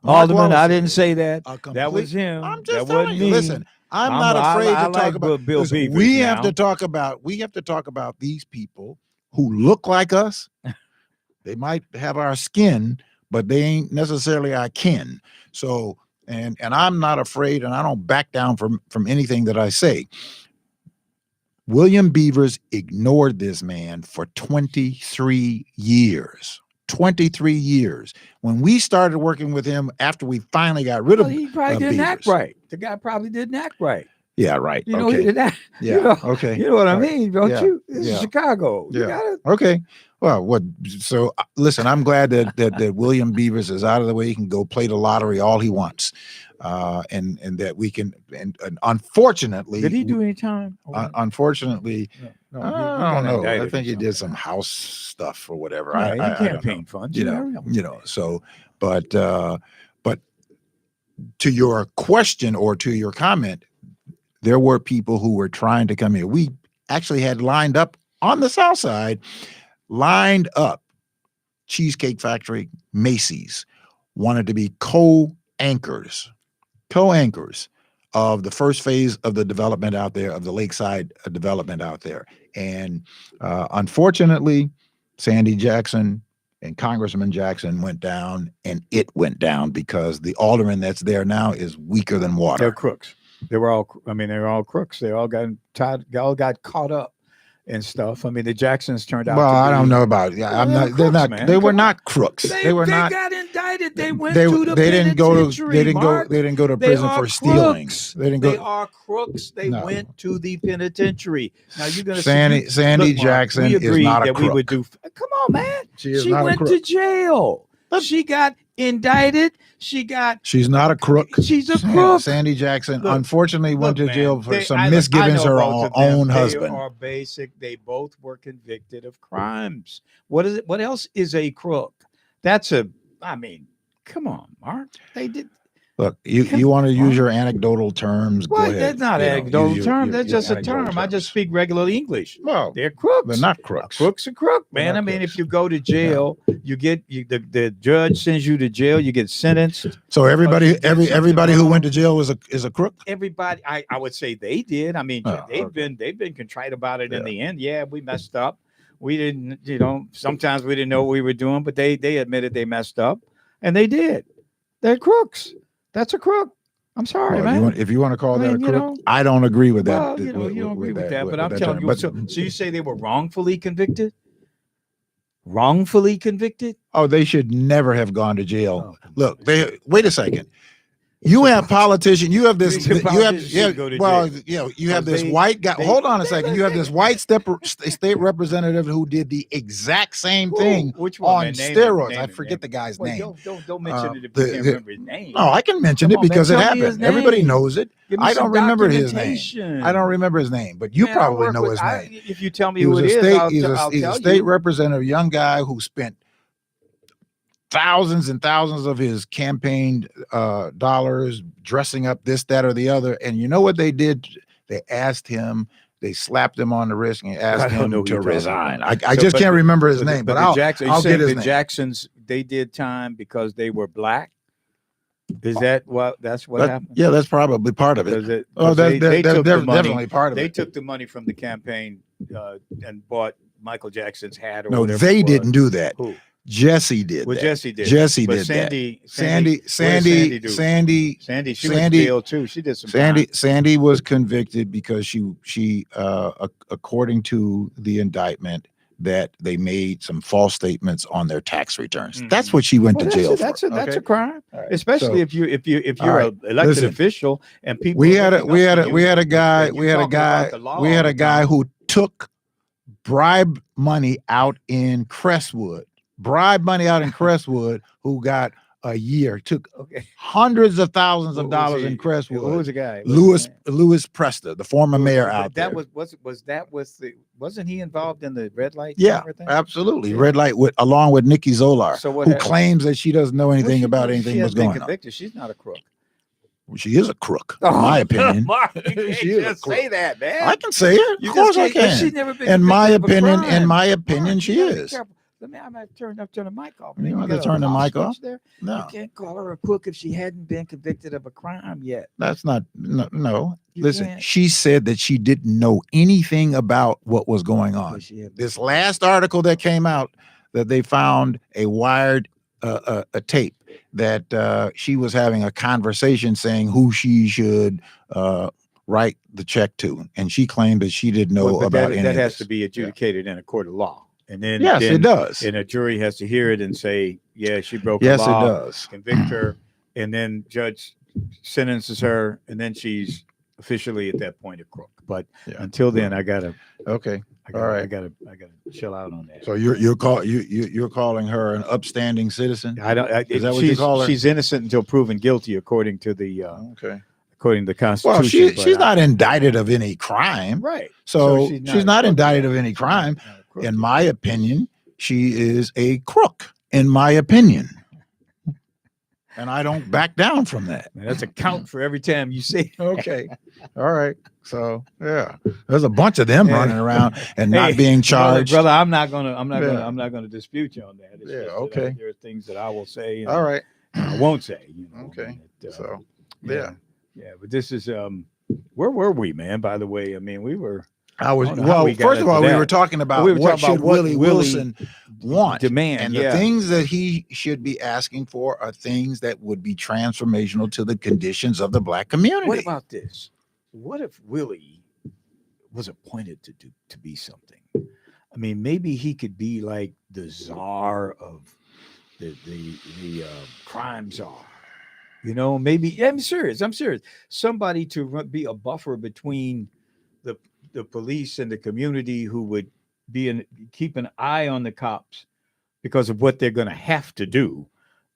Alderman. Wallace I said didn't it. say that. A That complete- was him. I'm That just wasn't telling you. me. Listen, I'm not afraid I to talk like about Bill listen, Beavers we now. have to talk about these people who look like us. They might have our skin, but they ain't necessarily our kin. So, and I'm not afraid, and I don't back down from anything that I say. William Beavers ignored this man for 23 years. 23 years. When we started working with him after we finally got rid Well, of he probably didn't act Beavers. right. The guy probably didn't act right. Yeah, right. You know, okay. he didn't act, Yeah. you know, Okay. you know what I All right. mean, don't Yeah. you? This Yeah. is Chicago. You Yeah. gotta, Okay. Well, what? So listen, I'm glad that William Beavers is out of the way. He can go play the lottery all he wants, and that we can. And unfortunately, did he do any time? unfortunately, No, I don't know. I indicted think or he did some something. house stuff or whatever. Yeah, I in don't know. campaign funds. You know. So, but to your question or to your comment, there were people who were trying to come here. We actually had lined up on the South Side, Cheesecake Factory, Macy's, wanted to be co-anchors of the first phase of the development out there, of the Lakeside development out there. And unfortunately, Sandy Jackson and Congressman Jackson went down, and it went down because the alderman that's there now is weaker than water. They're crooks. They were all crooks. They all got caught up and stuff. I mean, the Jacksons turned out. Well, to be, I don't know about. Yeah, Well, I'm they're not. They're crooks, not. man. They were Come not crooks. They were not. got indicted. They went They to the didn't go to. penitentiary. They didn't go. Mark. They didn't go to They prison are for stealing. crooks. They didn't They go. are crooks. They No. went to the penitentiary. Now you're gonna Sandy Look, Mark, Jackson we is agreed not a that we would crook. do. Come on, man. She is not a went to crook. jail. But- She got indicted. She's not a crook. She's a crook. Sandy Jackson, Look, unfortunately, went to Look, jail man, for some I misgivings know her both of them. own They husband. are basic. They both were convicted of crimes. What is it? What else is a crook? I mean, come on, Mark. They did. Look, you want to use your anecdotal terms? Go What? ahead. That's not You know, anecdotal use term. your That's just a anecdotal term. I just terms. speak regular English. Well, They're crooks. they're not crooks. Crooks are crook, man. They're I not mean, crooks. if you go to jail, the judge sends you to jail. You get sentenced. So everybody you did something everybody who wrong. went to jail is a crook. Everybody, I would say they did. I mean, Oh, they've okay. been contrite about it in Yeah. the end. Yeah, we messed up. We didn't, sometimes we didn't know what we were doing, but they admitted they messed up, and they did. They're crooks. That's a crook. I'm sorry, Well, man. if you want to call that a you crook, know, I don't agree with that. Well, you don't agree with that, but I'm telling term. you. So you say they were wrongfully convicted? Wrongfully convicted? Oh, they should never have gone to jail. Oh. Look, wait a second. You have politicians. You have this. You You think have politicians should go to well, jail? you have this They- white guy. they- Hold on a second. You have this white state representative who did the exact same thing Which one, on man? Name steroids. him, I name forget him. the guy's Well, name. don't mention it if the- you can't the- remember his name. No, I can mention Come it on, man, because it tell me his happened. Everybody name. knows it. Give me I some don't remember his name. documentation. I don't remember his name, but you Man, I probably work know with- his name. If you tell me He who was it a is, state. I'll He's tell a state you. representative, young guy who spent thousands and thousands of his campaign dollars dressing up this, that, or the other. And you know what they did? They asked him, they slapped him on the wrist and asked him to resign. I just can't remember his name, but I'll get his name. Jacksons, they did time because they were black. Is that what happened? Yeah, that's probably part of it. They took the money, definitely part of it. They took the money from the campaign and bought Michael Jackson's hat or no, whatever. They didn't do that. Who? Jesse did. Well, that. Jesse did. Jesse but did Sandy, that. Sandy. She went to jail too. She did some time. Sandy was convicted because she according to the indictment, that they made some false statements on their tax returns. Mm-hmm. That's what she went to jail for. That's a crime, right. Especially if you're an elected official and people. We had a guy who took bribe money out in Crestwood. Who got a year, took hundreds of thousands of dollars in Crestwood. Who was the guy? Louis Presta, the former mayor out there. Wasn't he involved in the red light? Yeah, absolutely. Red light along with Nikki Zolar, who claims that she doesn't know anything about anything that's going on. She's not a crook. She is a crook, in my opinion. Mark, you can't just say that, man. I can say it. Of course I can. She's never been in my opinion, she is. I might turn the mic off. You want to turn the mic off? There? No. You can't call her a crook if she hadn't been convicted of a crime yet. That's not, no. Listen, she said that she didn't know anything about what was going on. This last article that came out, that they found a wired a tape that she was having a conversation saying who she should write the check to. And she claimed that she didn't know about any of that has this. to be adjudicated in a court of law. And then it does. And a jury has to hear it and say, yeah, she broke the law. Yes, it does. Convict her, and then judge sentences her, and then she's officially at that point a crook. But until then, I gotta chill out on that. So you're calling her an upstanding citizen? Is that what you call her? She's innocent until proven guilty, according to the according to the Constitution. Well, she's not indicted of any crime, right? So she's not indicted of any crime. In my opinion, she is a crook, in my opinion. And I don't back down from that. Man, that's a count for every time you say. Okay. All right. So there's a bunch of them running around and not being charged. Brother, I'm not gonna dispute you on that. It's okay. There are things that I will say. All right. I won't say. Okay. But this is where were we, man? By the way, I mean we were. First of all, we were talking about what should Willie Wilson want, demand, and the things that he should be asking for are things that would be transformational to the conditions of the Black community. What about this? What if Willie was appointed to be something? I mean, maybe he could be like the czar of the crime czar. You know, maybe. I'm serious. Somebody to be a buffer between the police and the community, who would keep an eye on the cops because of what they're going to have to do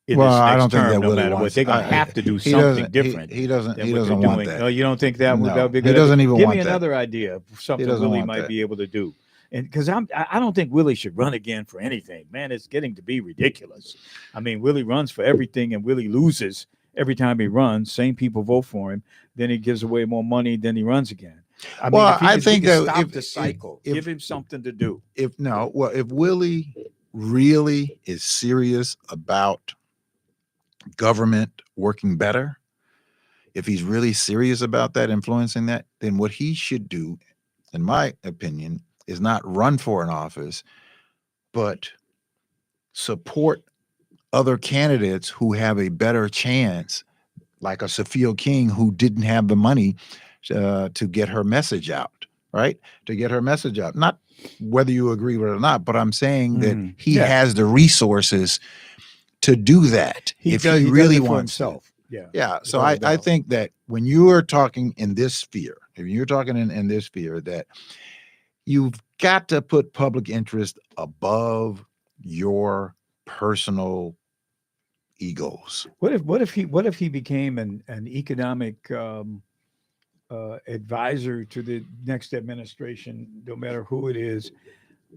in this next term. No matter what, they're going to have to do something different. He doesn't want that. No, you don't think that would be good? He doesn't even Give want me that. another idea of something Willie might be able to do. And because I don't think Willie should run again for anything, man. It's getting to be ridiculous. I mean, Willie runs for everything, and Willie loses every time he runs. Same people vote for him. Then he gives away more money. Then he runs again. I think that stop the cycle, give him something to do. If Willie really is serious about government working better, if he's really serious about that, influencing that, then what he should do, in my opinion, is not run for an office, but support other candidates who have a better chance, like a Sophia King, who didn't have the money to get her message out, right? To get her message out. Not whether you agree with it or not, but I'm saying that he has the resources to do that if he really wants himself. Yeah. So I think that when you are talking in this sphere, if you're talking in this sphere, that you've got to put public interest above your personal egos. What if he became an economic advisor to the next administration, no matter who it is,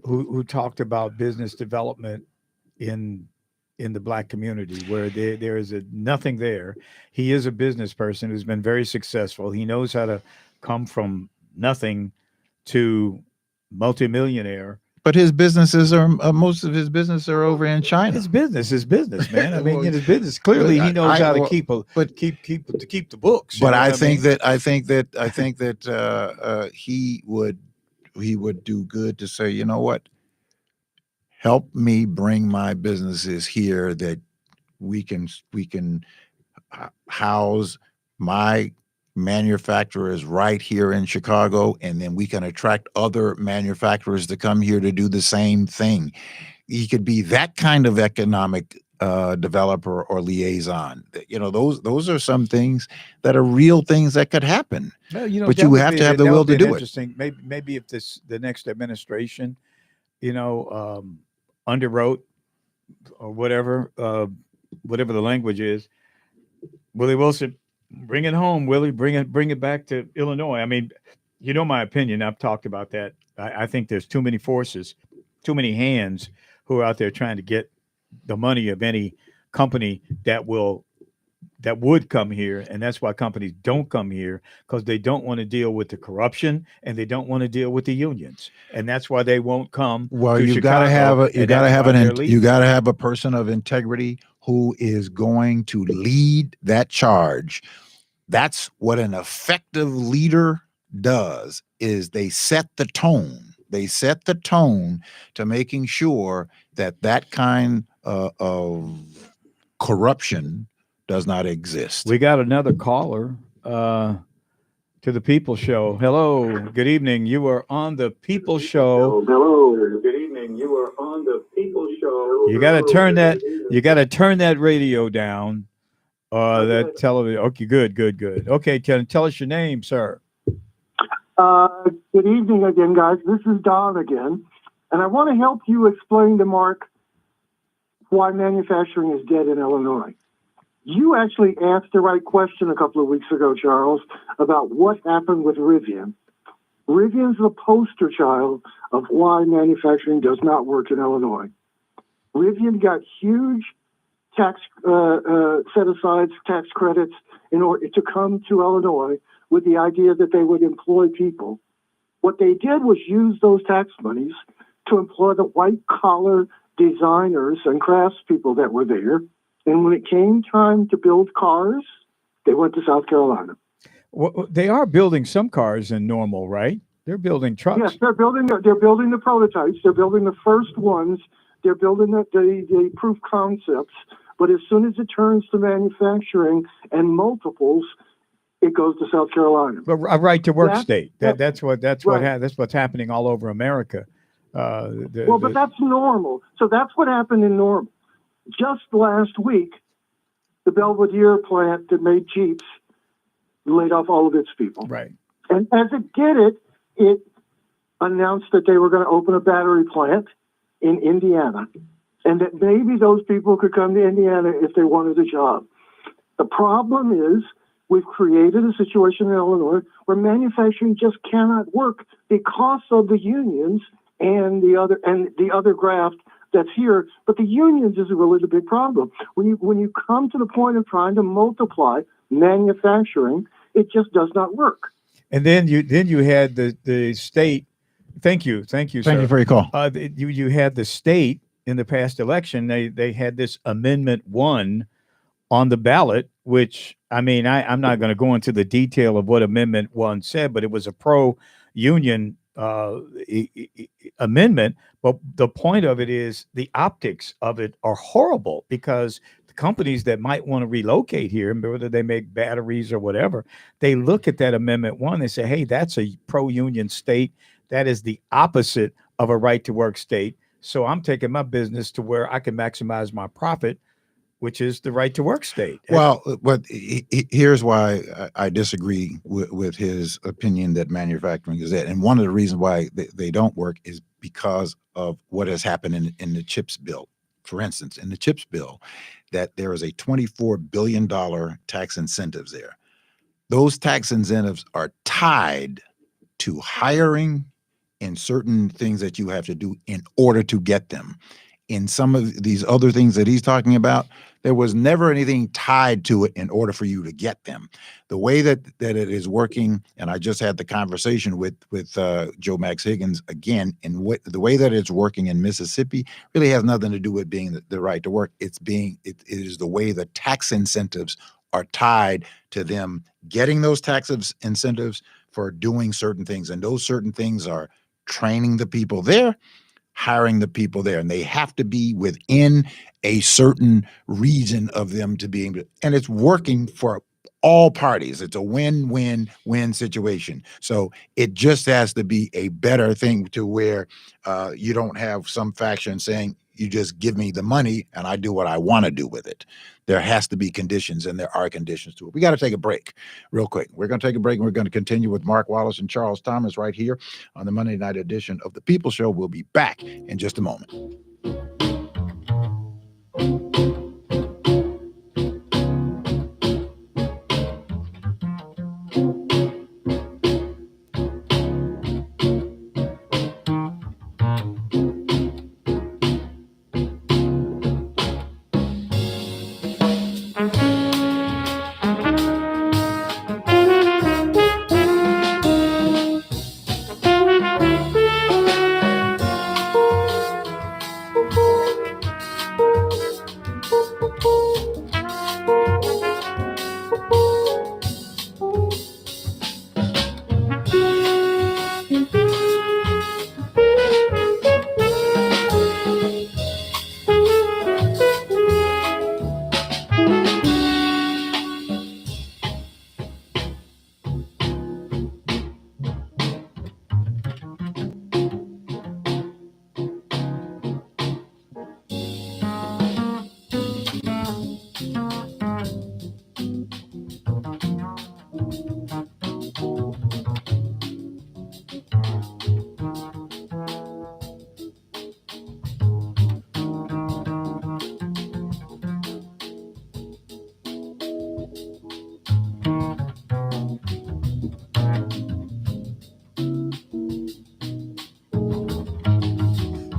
who talked about business development in in the black community where there is nothing there. He is a business person who's been very successful. He knows how to come from nothing to multimillionaire. But his businesses are most of his business are over in China. His business, man. I mean, Well, his business. Clearly, he knows how to well, keep the books. But I what think mean? that he would do good to say, you know what, help me bring my businesses here that we can house my manufacturers right here in Chicago, and then we can attract other manufacturers to come here to do the same thing. He could be that kind of economic developer or liaison. You know, those are some things that are real things that could happen. Well, you know, but you have to have the will to do it. Interesting. Maybe if the next administration, underwrote or whatever the language is, Willie Wilson, bring it home, Willie. Bring it back to Illinois. I mean, you know my opinion. I've talked about that. I think there's too many forces, too many hands who are out there trying to get the money of any company that would come here, and that's why companies don't come here, because they don't want to deal with the corruption and they don't want to deal with the unions, and that's why they won't come. Well, you got to have a person of integrity who is going to lead that charge. That's what an effective leader does, is they set the tone. They set the tone to making sure that kind of corruption does not exist. We got another caller to the People Show. Hello, good evening. You are on the People Show. Hello, good evening. You are on the People Show. You got to turn that radio down. That television. Okay, good. Okay, tell us your name, sir. Good evening again, guys. This is Don again, and I want to help you explain to Mark why manufacturing is dead in Illinois. You actually asked the right question a couple of weeks ago, Charles, about what happened with Rivian. Rivian's the poster child of why manufacturing does not work in Illinois. Rivian got huge tax set-asides, tax credits in order to come to Illinois with the idea that they would employ people. What they did was use those tax monies to employ the white-collar designers and craftspeople that were there. And when it came time to build cars, they went to South Carolina. Well, they are building some cars in Normal, right? They're building trucks. Yes, they're building the prototypes. They're building the first ones. They're building the proof concepts. But as soon as it turns to manufacturing and multiples, it goes to South Carolina. A right to work state. That's what's happening all over America. But that's normal. So that's what happened in Normal. Just last week, the Belvedere plant that made Jeeps laid off all of its people. Right. And as it did it announced that they were going to open a battery plant in Indiana, and that maybe those people could come to Indiana if they wanted a job. The problem is we've created a situation in Illinois where manufacturing just cannot work because of the unions and the other graft that's here. But the unions is really the big problem. When you come to the point of trying to multiply manufacturing, it just does not work. And then you had the state. Thank you, sir. Thank you for your call. You had the state in the past election. They had this Amendment 1 on the ballot, which, I mean, I'm not going to go into the detail of what Amendment 1 said, but it was a pro-union amendment. But the point of it is the optics of it are horrible, because the companies that might want to relocate here, whether they make batteries or whatever, they look at that Amendment 1, they say, hey, that's a pro-union state. That is the opposite of a right to work state. So I'm taking my business to where I can maximize my profit, which is the right to work state. Well, but here's why I disagree with his opinion that manufacturing is it. And one of the reasons why they don't work is because of what has happened in the CHIPS bill. For instance, in the CHIPS bill, that there is a $24 billion tax incentives there. Those tax incentives are tied to hiring and certain things that you have to do in order to get them. in some of these other things that he's talking about, there was never anything tied to it in order for you to get them. The way that it is working, and I just had the conversation with Joe Max Higgins again, and the way that it's working in Mississippi really has nothing to do with being the right to work. It is the way the tax incentives are tied to them getting those tax incentives for doing certain things, and those certain things are training the people there, hiring the people there, and they have to be within a certain region of them to be able to, and it's working for all parties. It's a win-win-win situation. So it just has to be a better thing to where you don't have some faction saying, you just give me the money and I do what I want to do with it. There has to be conditions, and there are conditions to it. We got to take a break real quick. We're going to take a break, and we're going to continue with Mark Wallace and Charles Thomas right here on the Monday night edition of The People Show. We'll be back in just a moment.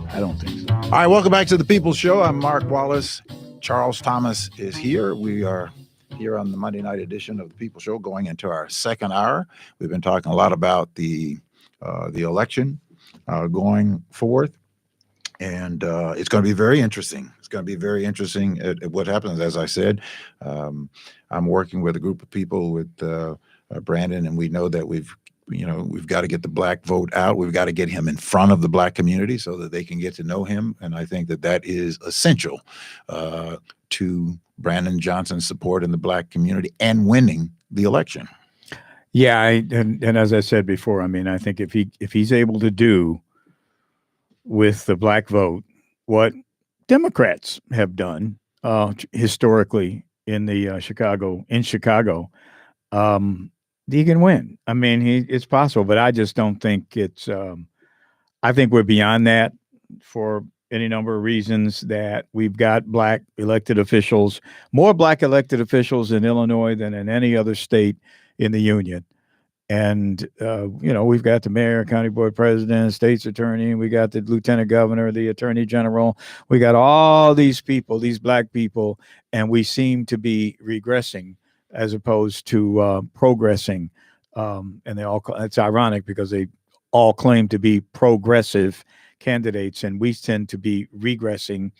I don't think so. All right, welcome back to The People Show. I'm Mark Wallace. Charles Thomas is here. We are here on the Monday night edition of The People Show, going into our second hour. We've been talking a lot about the election going forth, and it's going to be very interesting. It's going to be very interesting at what happens. As I said, I'm working with a group of people with Brandon, and we know that we've got to get the black vote out. We've got to get him in front of the black community so that they can get to know him. And I think that is essential to Brandon Johnson's support in the black community and winning the election. Yeah, and as I said before, I mean, I think if he's able to do with the black vote what Democrats have done historically in Chicago, he can win. I mean, it's possible, but I just don't think it's. I think we're beyond that for any number of reasons. That we've got black elected officials, more black elected officials in Illinois than in any other state in the union. And, we've got the mayor, county board president, state's attorney, we got the lieutenant governor, the attorney general. We got all these people, these black people, and we seem to be regressing as opposed to progressing. And it's ironic because they all claim to be progressive candidates, and we tend to be regressing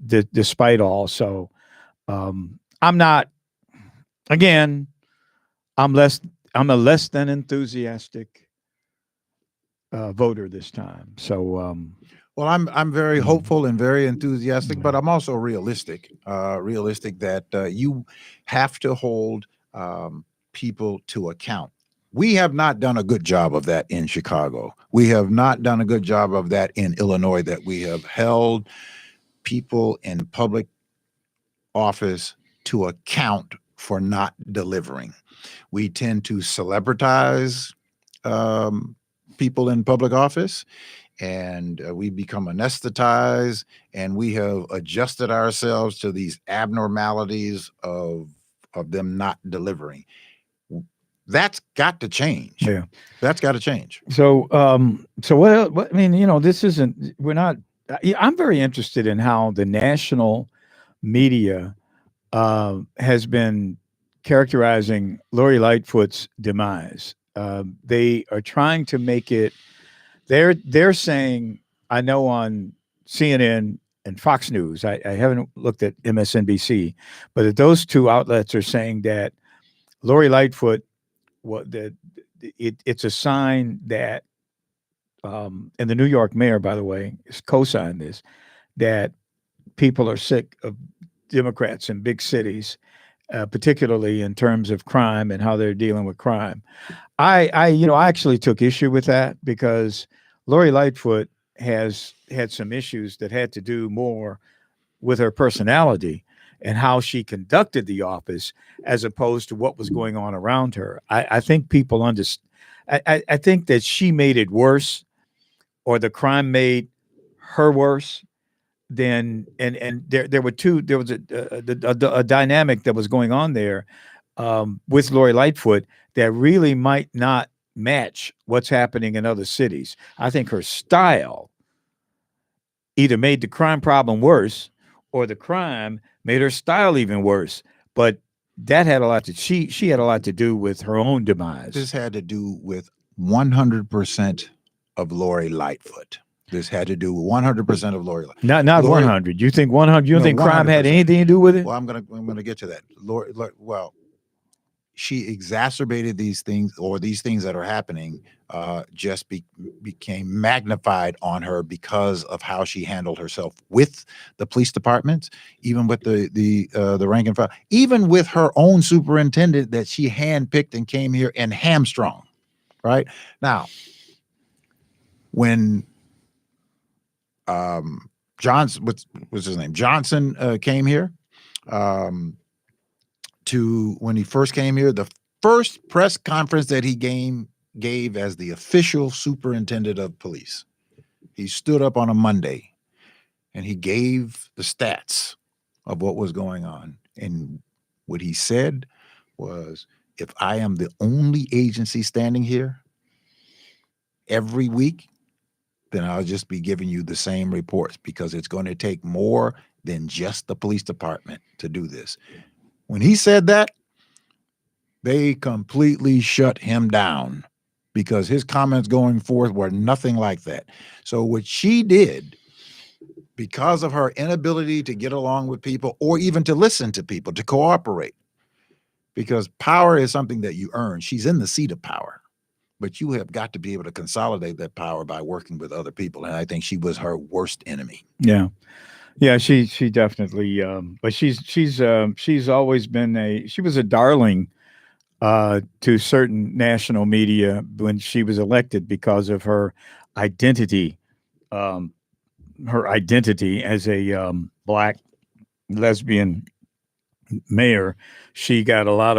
despite all. So I'm not, again, I'm a less than enthusiastic voter this time. So, well, I'm very hopeful and very enthusiastic, but I'm also realistic. Realistic that you have to hold people to account. We have not done a good job of that in Chicago. We have not done a good job of that in Illinois. That we have held people in public office to account for not delivering. We tend to celebritize people in public office, and we become anesthetized, and we have adjusted ourselves to these abnormalities of them not delivering. That's got to change. Yeah, that's got to change. So, what I mean, this isn't. We're not I'm very interested in how the national media has been characterizing Lori Lightfoot's demise. They are trying to make it. They're saying, I know on CNN and Fox News. I haven't looked at MSNBC, but those two outlets are saying that Lori Lightfoot, it's a sign that, and the New York mayor, by the way, has co-signed this, that people are sick of Democrats in big cities, particularly in terms of crime and how they're dealing with crime. I actually took issue with that because Lori Lightfoot has had some issues that had to do more with her personality and how she conducted the office as opposed to what was going on around her. I think people understand. I think that she made it worse, or the crime made her worse. Then and there was a dynamic that was going on there with Lori Lightfoot that really might not match what's happening in other cities. I think her style either made the crime problem worse, or the crime made her style even worse. But that had a lot to she had a lot to do with her own demise. This had to do with 100% of Lori Lightfoot. This had to do with 100% of Lori. Not Lori, 100. You think 100? You don't think crime 100%. had anything to do with it? Well, I'm gonna get to that. Lori, well, she exacerbated these things, or these things that are happening just became magnified on her because of how she handled herself with the police departments, even with the rank and file, even with her own superintendent that she handpicked and came here and hamstrung. Right now, when Johnson, what's his name? Johnson came here. When he first came here, the first press conference that he gave as the official superintendent of police, he stood up on a Monday and he gave the stats of what was going on. And what he said was, if I am the only agency standing here every week, then I'll just be giving you the same reports, because it's going to take more than just the police department to do this. When he said that, they completely shut him down, because his comments going forth were nothing like that. So what she did, because of her inability to get along with people or even to listen to people, to cooperate, because power is something that you earn. She's in the seat of power, but you have got to be able to consolidate that power by working with other people. And I think she was her worst enemy. Yeah. Yeah, she definitely, but she's always been she was a darling to certain national media when she was elected, because of her identity as a Black lesbian mayor. She got a lot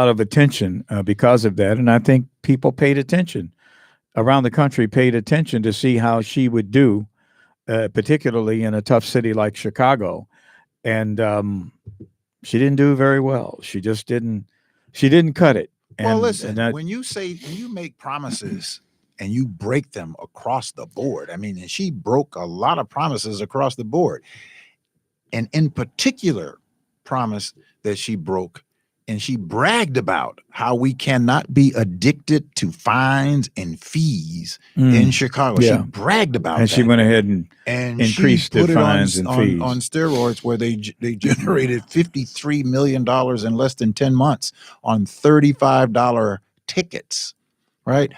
of attention because of that, and I think people paid attention around the country, paid attention to see how she would do. Particularly in a tough city like Chicago, and she didn't do very well. She just didn't. She didn't cut it. And, well, listen, when you make promises and you break them across the board, I mean, and she broke a lot of promises across the board, and in particular, promise that she broke. And she bragged about how we cannot be addicted to fines and fees in Chicago. Yeah. She bragged about and that. She went ahead and increased the fines and fees on steroids, where they generated $53 million in less than 10 months on $35 tickets, right?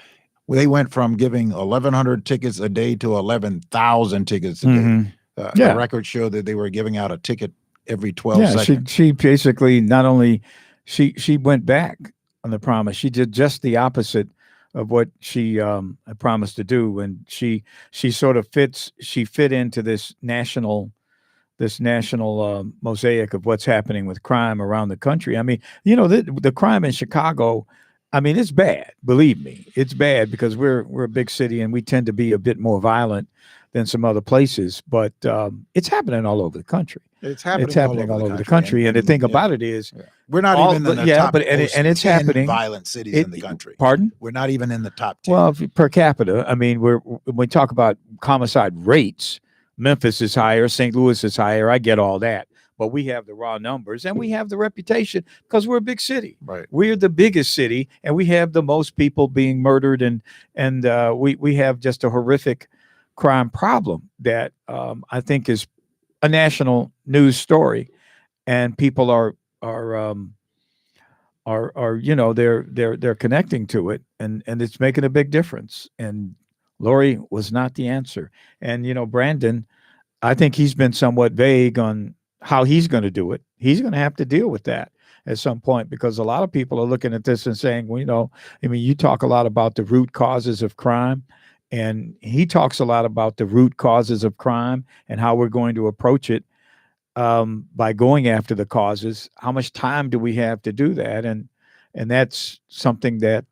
Well, they went from giving 1,100 tickets a day to 11,000 tickets a day. The records show that they were giving out a ticket every 12 seconds. She basically not only she went back on the promise. She did just the opposite of what she promised to do, and she sort of fit into this national mosaic of what's happening with crime around the country. I mean, the crime in Chicago, I mean, it's bad. Believe me, it's bad, because we're a big city and we tend to be a bit more violent than some other places, but it's happening all over the country. It's happening all over the country. And the thing about it is, we're not even in the top and it's happening violent cities in the country. Pardon? We're not even in the top 10. Well, per capita, I mean, when we talk about homicide rates, Memphis is higher, St. Louis is higher. I get all that. But we have the raw numbers and we have the reputation because we're a big city. Right. We're the biggest city and we have the most people being murdered and we have just a horrific crime problem that I think is a national news story, and people are they're connecting to it, and it's making a big difference. And Lori was not the answer. And Brandon, I think he's been somewhat vague on how he's going to do it. He's going to have to deal with that at some point, because a lot of people are looking at this and saying, well, you talk a lot about the root causes of crime, and he talks a lot about the root causes of crime and how we're going to approach it by going after the causes. How much time do we have to do that? And that's something that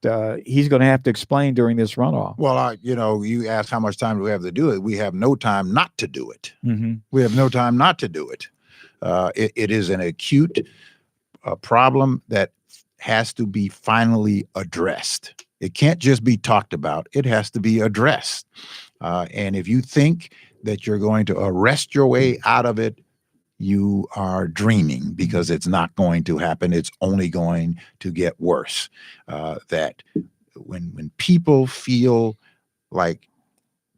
he's going to have to explain during this runoff. Well, you asked how much time do we have to do it. We have no time not to do it. Mm-hmm. We have no time not to do it. It is an acute problem that has to be finally addressed. It can't just be talked about. It has to be addressed. And if you think that you're going to arrest your way out of it, you are dreaming, because it's not going to happen. It's only going to get worse. That when people feel like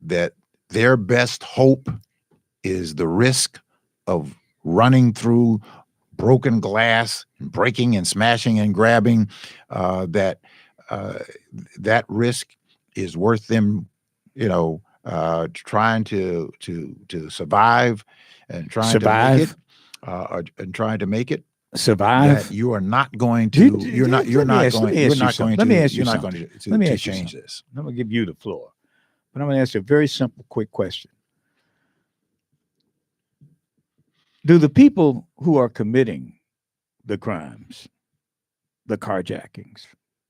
that their best hope is the risk of running through broken glass, breaking and smashing and grabbing, that risk is worth them, trying to survive and trying to make it, and trying to make it. Survive. That you are not going to. You're not going to change this. I'm going to give you the floor, but I'm going to ask you a very simple, quick question. Do the people who are committing the crimes, the carjackings,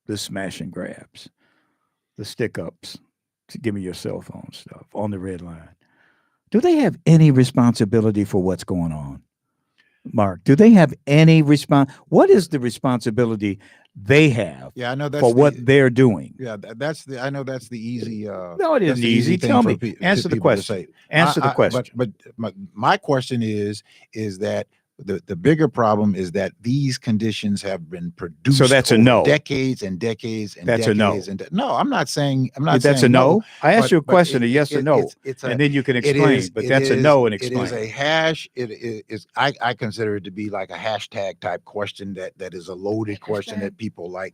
the smash and grabs, the stick ups, give me your cell phone stuff on the red line, do they have any responsibility for what's going on? Mark, do they have any what is the responsibility they have Yeah, I know that's for what they're doing? Yeah, I know that's the easy. No, it isn't easy. thing Tell for me. Answer the question. Answer the question. But my question is that the bigger problem is that these conditions have been produced. So that's a over no. Decades and decades and That's decades. a no. No, I'm not saying. That's a no. I asked you a but question, a yes or no, and then you can explain. But that's a no and explain. It is a hash. It is. I consider it to be like a hashtag type question that is a loaded question that people like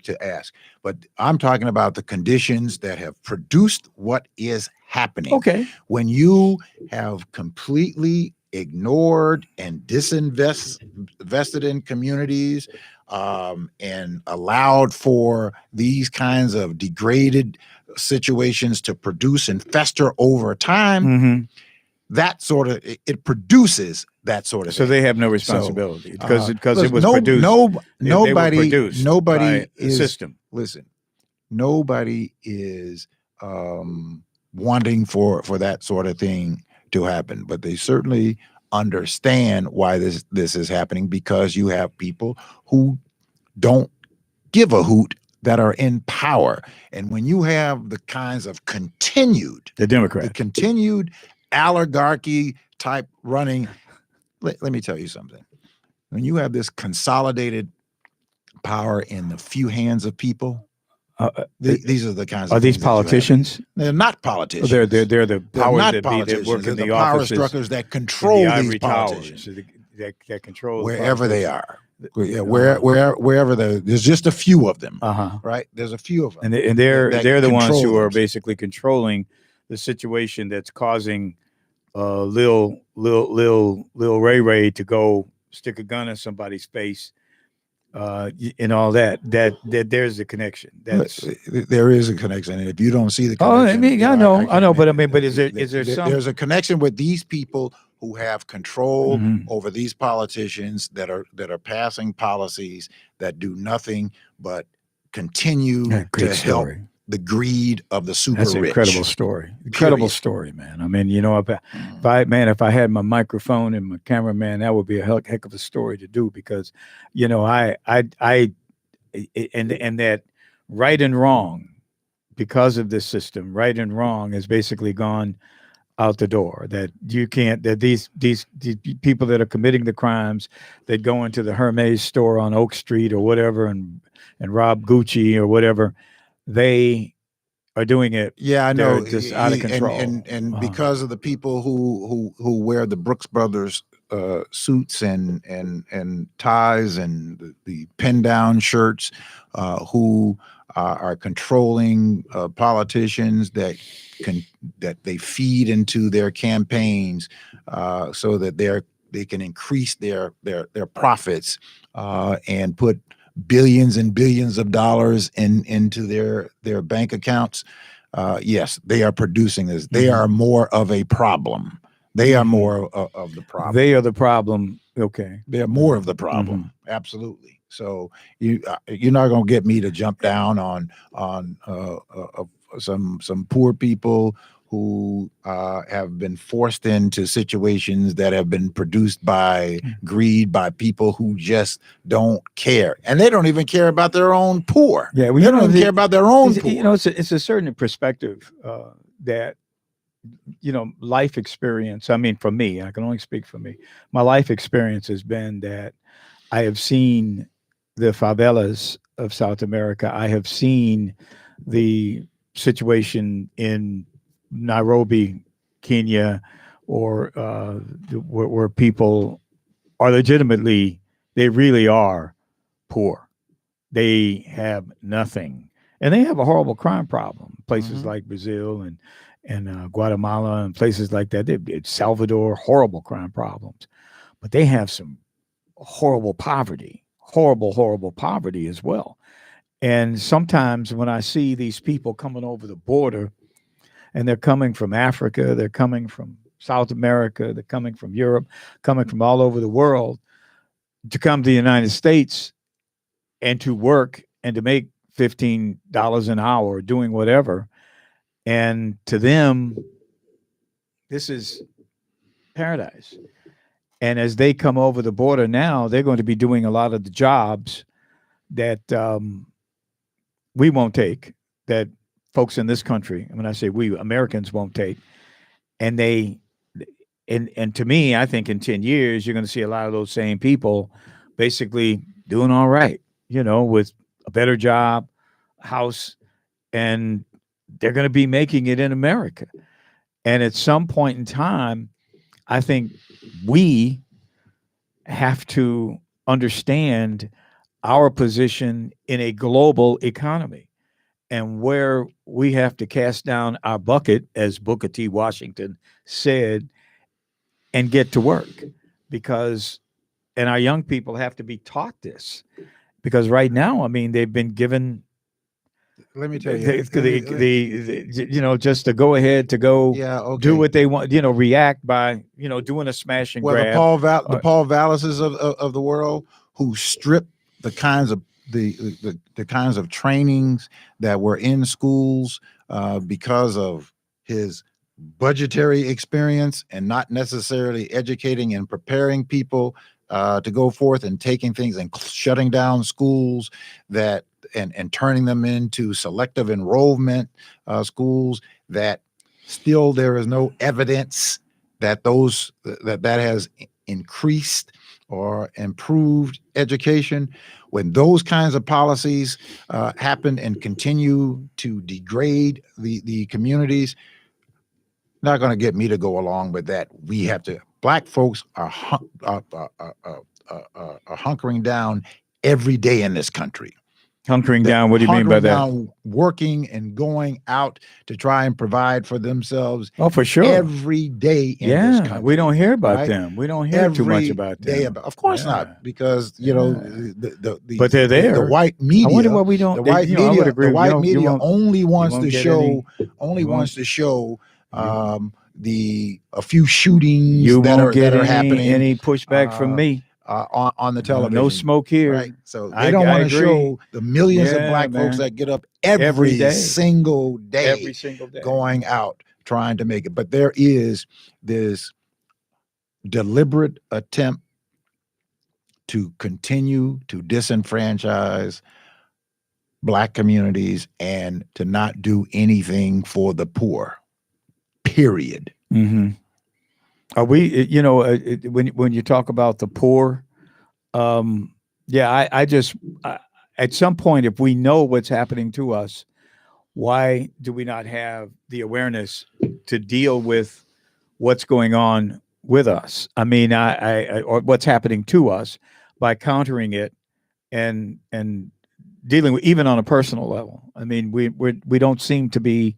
to ask. But I'm talking about the conditions that have produced what is happening. Okay. When you have completely ignored and disinvested in communities, and allowed for these kinds of degraded situations to produce and fester over time, Mm-hmm. that sort of it produces that sort of So thing. they have no responsibility because it was listen, produced. Nobody by the is system. Listen, nobody is wanting for that sort of thing to happen, but they certainly understand why this is happening, because you have people who don't give a hoot that are in power. And when you have the kinds of continued oligarchy type running, let me tell you something. When you have this consolidated power in the few hands of people, these are the kinds of. Are these politicians? They're not politicians. They're the powers that be that work They're in the the power offices, structures that control the these ivory politicians towers, that control wherever they are. Yeah, wherever there's just a few of them. Right? There's a few of them, and they're the ones who are them. basically controlling the situation that's causing Lil Ray Ray to go stick a gun in somebody's face. And all that there's a connection. There is a connection, and if you don't see the connection, I know, but is there some? There's a connection with these people who have control over these politicians that are passing policies that do nothing but continue to help the greed of the super rich. That's an incredible story. Incredible story, man. I mean, if I had my microphone and my cameraman, that would be a heck of a story to do, because, and that right and wrong, because of this system, right and wrong has basically gone out the door, that you can't, that these people that are committing the crimes, that go into the Hermes store on Oak Street or whatever and rob Gucci or whatever, they are doing it. Yeah, I They're know. just out of control. And because of the people who wear the Brooks Brothers suits and ties and the pin down shirts, who are controlling politicians that they feed into their campaigns, so that they can increase their profits, and put billions and billions of dollars into their bank accounts. Yes, they are producing this. They are more of a problem. They are more of the problem. They are the problem. Okay. They're more of the problem. Absolutely. So you're not going to get me to jump down on some poor people who have been forced into situations that have been produced by greed, by people who just don't care, and they don't even care about their own poor. Yeah, they don't even care about their own poor. You know, it's a certain perspective that, you know, life experience. I mean, for me, I can only speak for me. My life experience has been that I have seen the favelas of South America. I have seen the situation in Nairobi, Kenya, or where people are legitimately, they really are poor. They have nothing, and they have a horrible crime problem. Places like Brazil and Guatemala and places like that. It's Salvador, horrible crime problems, but they have some horrible poverty as well. And sometimes when I see these people coming over the border, and they're coming from Africa, they're coming from South America, they're coming from Europe, coming from all over the world to come to the United States and to work and to make $15 an hour doing whatever. And to them, this is paradise. And as they come over the border now, they're going to be doing a lot of the jobs that we won't take, that folks in this country, and when I say we, Americans won't take. And and to me, I think in 10 years, you're going to see a lot of those same people basically doing all right, you know, with a better job, house, and they're going to be making it in America. And at some point in time, I think we have to understand our position in a global economy and where we have to cast down our bucket, as Booker T. Washington said, and get to work. Because, and our young people have to be taught this, because right now, I mean, they've been given, let me tell you, the you know, just to go ahead to go do what they want, you know, react by, you know, doing a smash and grab. The Paul Vallaces of the world, who strip the kinds of the kinds of trainings that were in schools because of his budgetary experience and not necessarily educating and preparing people to go forth and taking things and shutting down schools that and turning them into selective enrollment schools that still there is no evidence that that has increased or improved education. When those kinds of policies happen and continue to degrade the communities, not going to get me to go along with that. We have to. Black folks are hunkering down every day in this country. Hunkering down. What do you mean by that? Working and going out to try and provide for themselves. Oh, for sure. Every day in this country. We don't hear about them. We don't hear too much about them. Of course not, because you know but they're there. The white media. I wonder why we don't. The white media. I would agree. The white media only wants to show. A few shootings that are happening. Any pushback from me on the television? No smoke here. Right. So they don't want to show the millions of black folks that get up every single day, going out trying to make it. But there is this deliberate attempt to continue to disenfranchise black communities and to not do anything for the poor. Period. Mm-hmm. Are we? When you talk about the poor, yeah, at some point, if we know what's happening to us, why do we not have the awareness to deal with what's going on with us? I mean, or what's happening to us by countering it and dealing with, even on a personal level. I mean, we don't seem to be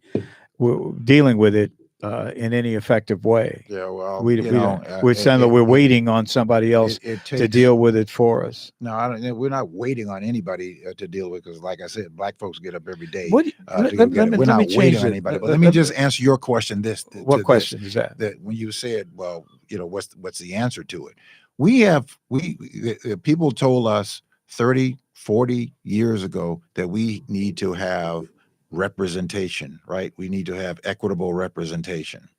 dealing with it in any effective way. Yeah, well, We you we know, don't. We're saying that we're waiting on somebody else it to takes. deal with it for us. No, I don't. We're not waiting on anybody to deal with, because, like I said, black folks get up every day What? to go get it. We're not waiting on anybody. But let me just answer your question. What question is that? That when you said, well, what's the answer to it? The people told us 30, 40 years ago that we need to have representation, right? We need to have equitable representation.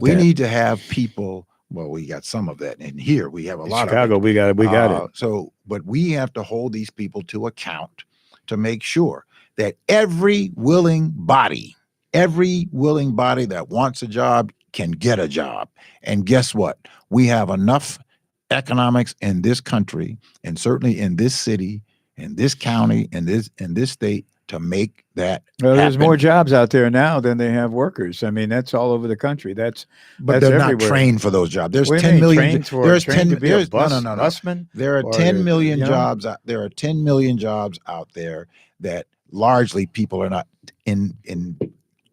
We need to have people. Well, we got some of that in here. We have a lot Chicago, of it. we got it. So, but we have to hold these people to account to make sure that every willing body that wants a job can get a job. And guess what? We have enough economics in this country, and certainly in this city, in this county, in this state, to make that Well, there's happen. more jobs out there now than they have workers. I mean, that's all over the country. But that's they're everywhere. not trained for those jobs. There's What do you 10 mean, million. trained to be a bus, no. busman? There are Or, 10 million you know? jobs. There are 10 million jobs out there that largely people are not in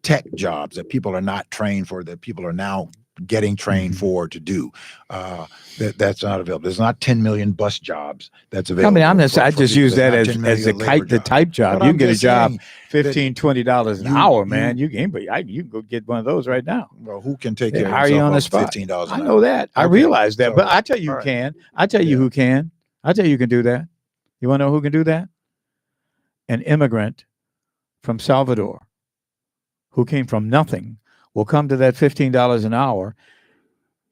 tech jobs, that people are not trained for, that people are now getting trained for to do. That's not available. There's not 10 million bus jobs that's available. I mean, I just use that There's as not 10 million labor the jobs. type job. But You I'm can get a just job saying $15, $20 an you- hour, you- man. You can go get one of those right now. Well, who can take They care of hire you on the themselves spot. on $15 an I hour? know that. I Okay, realize that. so- But I tell you all who right. can. I tell you Yeah. who can. I tell you who can do that. You want to know who can do that? An immigrant from Salvador who came from nothing will come to that $15 an hour.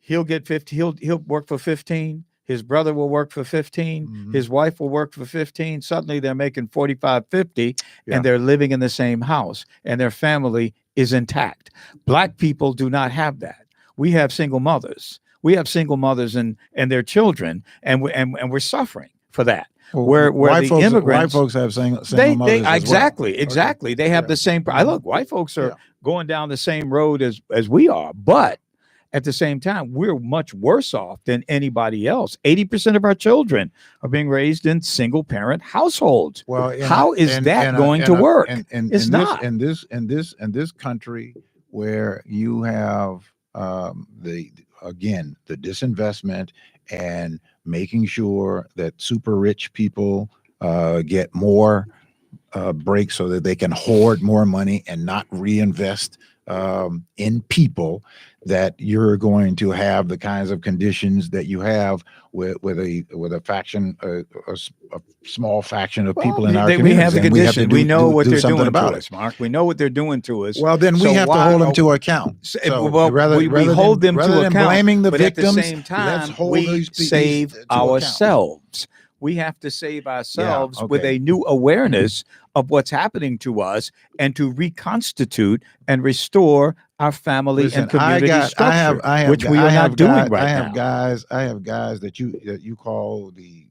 He'll get 50. He'll work for 15. His brother will work for 15. Mhm. His wife will work for 15. Suddenly they're making 45, 50, Yeah. and they're living in the same house, and their family is intact. Black people do not have that. We have single mothers. We have single mothers and their children, and we're suffering for that. Well, Where white the folks, immigrants, white folks have single they mothers as well. exactly. They have Yeah. the same. I look, white folks are Yeah. going down the same road as we are, but at the same time, we're much worse off than anybody else. 80% of our children are being raised in single parent households. Well, How is that going to work? It's not. In this country where you have the disinvestment and making sure that super rich people get more breaks so that they can hoard more money and not reinvest in people, that you're going to have the kinds of conditions that you have with a faction, a small faction of people in our we communities. have the and we have to condition. We know what they're something doing about to it. us, Mark. We know what they're doing to us. Well, then we So have to why- hold them to account. Well, we hold them rather to than account, blaming the but victims, at the same let's time, hold we these people save to account. ourselves. We have to save ourselves with okay. a new awareness of what's happening to us, and to reconstitute and restore our family Listen, and community structure, which we are not doing right now. I have guys that you call the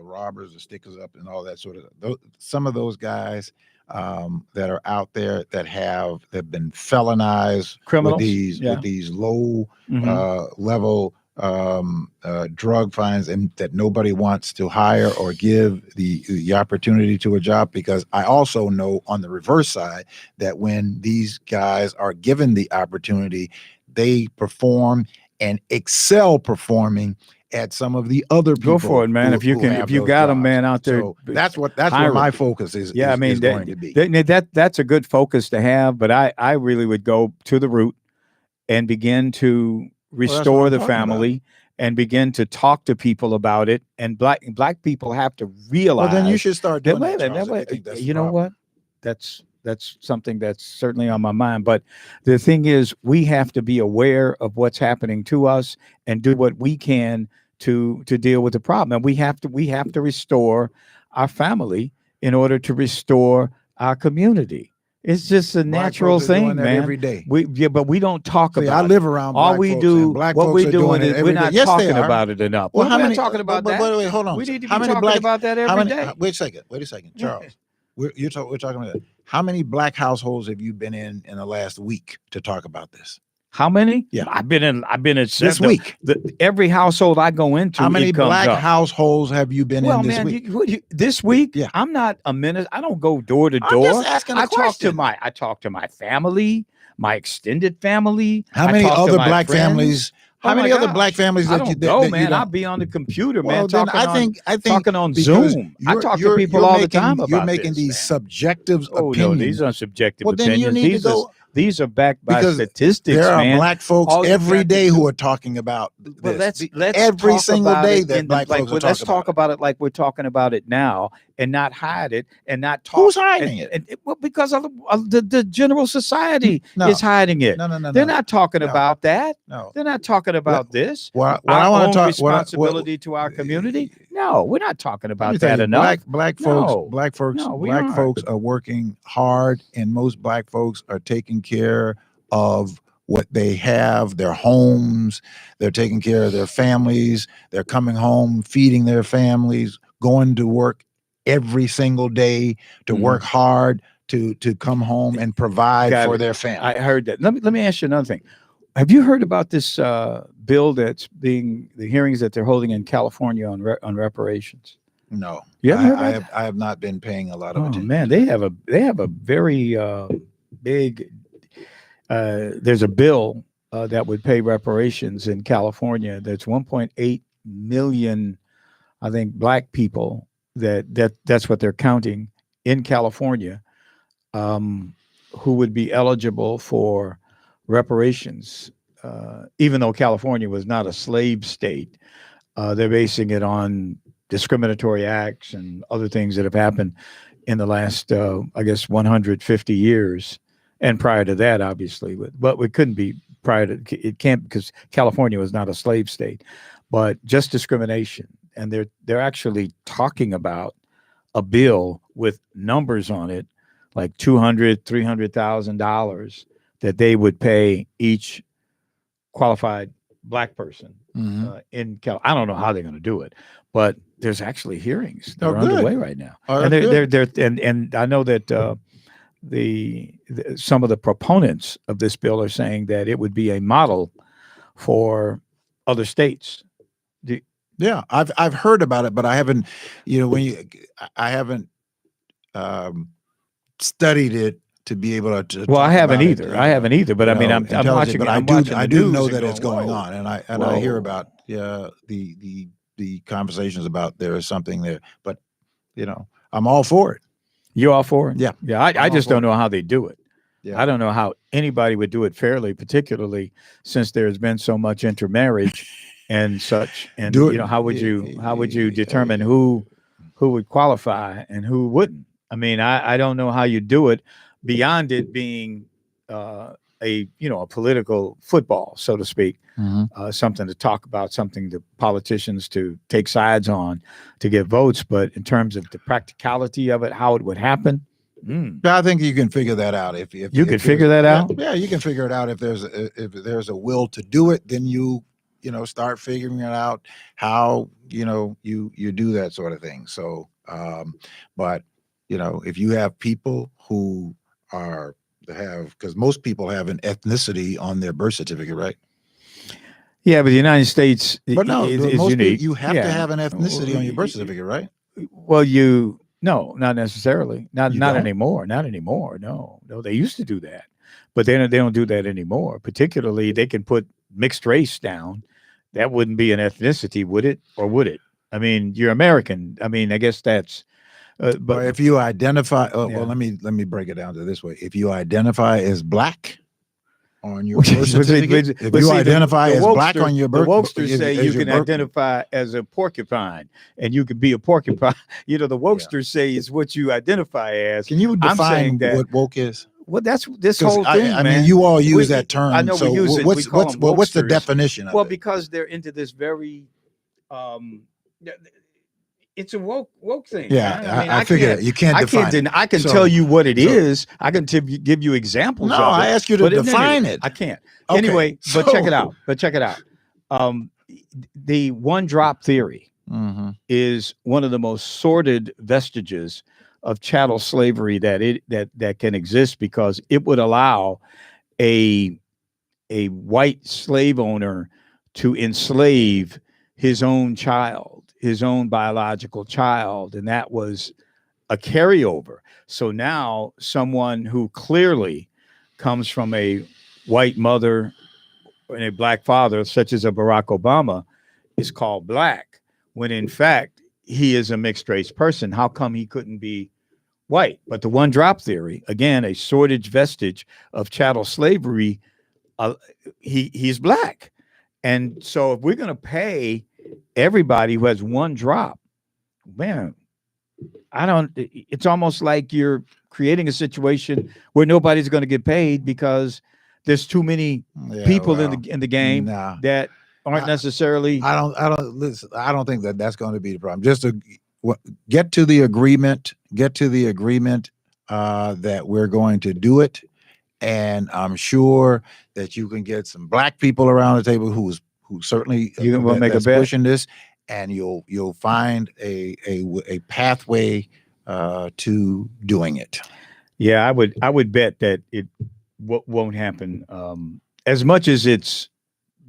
robbers, the stickers up, and all that sort of. Some of those guys that are out there that have been felonized Criminals? with these low level drug fines, and that nobody wants to hire or give the opportunity to a job, because I also know on the reverse side that when these guys are given the opportunity, they perform and excel performing at some of the other people. Go for it, man. If you got them, man, out there. So that's where my focus is. Yeah, I mean, is going to be. That's a good focus to have, but I really would go to the root and begin to restore the family and begin to talk to people about it. And black people have to realize. Well, then you should start doing that. You know what? That's something that's certainly on my mind. But the thing is, we have to be aware of what's happening to us and do what we can to deal with the problem. And we have to restore our family in order to restore our community. It's just a Black natural folks are doing thing, that man. every day. But we don't talk See, about I live around all black we folks, do. and black What folks we are doing it is every we're day. not Yes, they talking are. about it enough. Well, how we're many? not talking about that. Wait, hold on. We need to How be many talking black? about that How every many? day. Wait a second, Charles. We're talking about how many black households have you been in the last week to talk about this? How many? Yeah. I've been in This several, week. every household I go into. How many it comes black up. households have you been Well, in this man, week? this week, Yeah. I'm not a minute. I don't go door to I'm door. just asking a I question. talk to my family, my extended family. How I many talk to other my black friends. families? How Oh many my other gosh. black families I that you don't go, that man. you don't? I'll be on the computer, Well, man. then Talking I think talking on because Zoom. I you're- talk to you're- people you're all the making- time about You're making this, these man. subjective Oh opinions. no, these are subjective Well, then you opinions. need to go. These are backed by Because statistics, There are man. black folks All you every got to day do- who are talking about Well, this. let's every talk single about day it that in the- black folks are let's talking talk about about it like we're talking about it now, and not hide it, and not talk. Who's hiding it? Well, because of the general society No. is hiding it. No. They're not talking No. about that. No. They're not talking about this. What Our I want own to talk. responsibility to our community. No, we're not talking about that enough. Black No. folks No, we aren't. are working hard, and most black folks are taking care of what they have, their homes. They're taking care of their families. They're coming home, feeding their families, going to work every single day to work hard to come home and provide Got for it. their family. I heard that. Let me ask you another thing. Have you heard about this bill that's the hearings that they're holding in California on reparations? No, You haven't heard about I have not been paying a lot of Oh attention. man, they have a very big. There's a bill that would pay reparations in California. That's 1.8 million, I think, black people. That's what they're counting in California, who would be eligible for reparations, even though California was not a slave state. They're basing it on discriminatory acts and other things that have happened in the last, I guess, 150 years. And prior to that, obviously, but it couldn't be prior to, it can't, because California was not a slave state, but just discrimination. And they're actually talking about a bill with numbers on it, like $300,000 that they would pay each qualified black person in Cal. I don't know how they're going to do it, but there's actually hearings that are underway right now, and they're and I know that some of the proponents of this bill are saying that it would be a model for other states. Yeah, I've heard about it, but I haven't, I haven't studied it to be able to. Well, I haven't about either. It, I haven't either. But I mean, I'm watching. But I'm I watching do the know news that and it's going whoa, on, and I hear about the conversations about there is something there. But I'm all for it. You're all for it? Yeah. Yeah. I just don't know how they do it. Yeah. I don't know how anybody would do it fairly, particularly since there's been so much intermarriage and such. And how would you determine who would qualify and who wouldn't? I mean, I don't know how you do it beyond it being a political football, so to speak, something to talk about, something to politicians to take sides on to get votes. But in terms of the practicality of it, how it would happen. I think you can figure that out. If you could figure that out. Yeah, you can figure it out. If there's a will to do it, then you start figuring it out how you do that sort of thing. So, but if you have people who because most people have an ethnicity on their birth certificate, right? Yeah, but the United States, but no, is most unique. People, you have to have an ethnicity on your birth certificate, right? Well, no, not necessarily. Not anymore. Not anymore. No, they used to do that, but they don't do that anymore. Particularly, they can put mixed race down. That wouldn't be an ethnicity, would it? Or would it? I mean, you're American. I mean, I guess that's. But if you identify, well, let me break it down to this way: if you identify as black on your birth certificate, if you identify as black on your birth, the wokesters say you can identify as a porcupine, and you can be a porcupine. The wokesters say it's what you identify as. Can you define what woke is? Well, that's this whole thing. I mean, you all use that term. I know so we use it. What's the definition of it? Well, because they're into this very, it's a woke thing. Yeah, man. mean, I figured you can't define it. I can So- tell you what it is. I can give you examples. No, of it, I ask you to but define it. I can't. Okay, Anyway, but so- check it out. The one drop theory Mhm. is one of the most sordid vestiges of chattel slavery that can exist, because it would allow a white slave owner to enslave his own child, his own biological child, and that was a carryover. So now someone who clearly comes from a white mother and a black father, such as a Barack Obama, is called black, when in fact he is a mixed race person. How come he couldn't be white? But the one drop theory, again, a sordid vestige of chattel slavery, he's black. And so if we're going to pay everybody who has one drop, man, it's almost like you're creating a situation where nobody's going to get paid because there's too many Yeah, people well, in the game nah. that aren't necessarily. I don't think that's going to be the problem. Just to get to the agreement that we're going to do it. And I'm sure that you can get some black people around the table who certainly You will make a bet? pushing this, and you'll find a pathway to doing it. Yeah, I would bet that it won't happen. As much as it's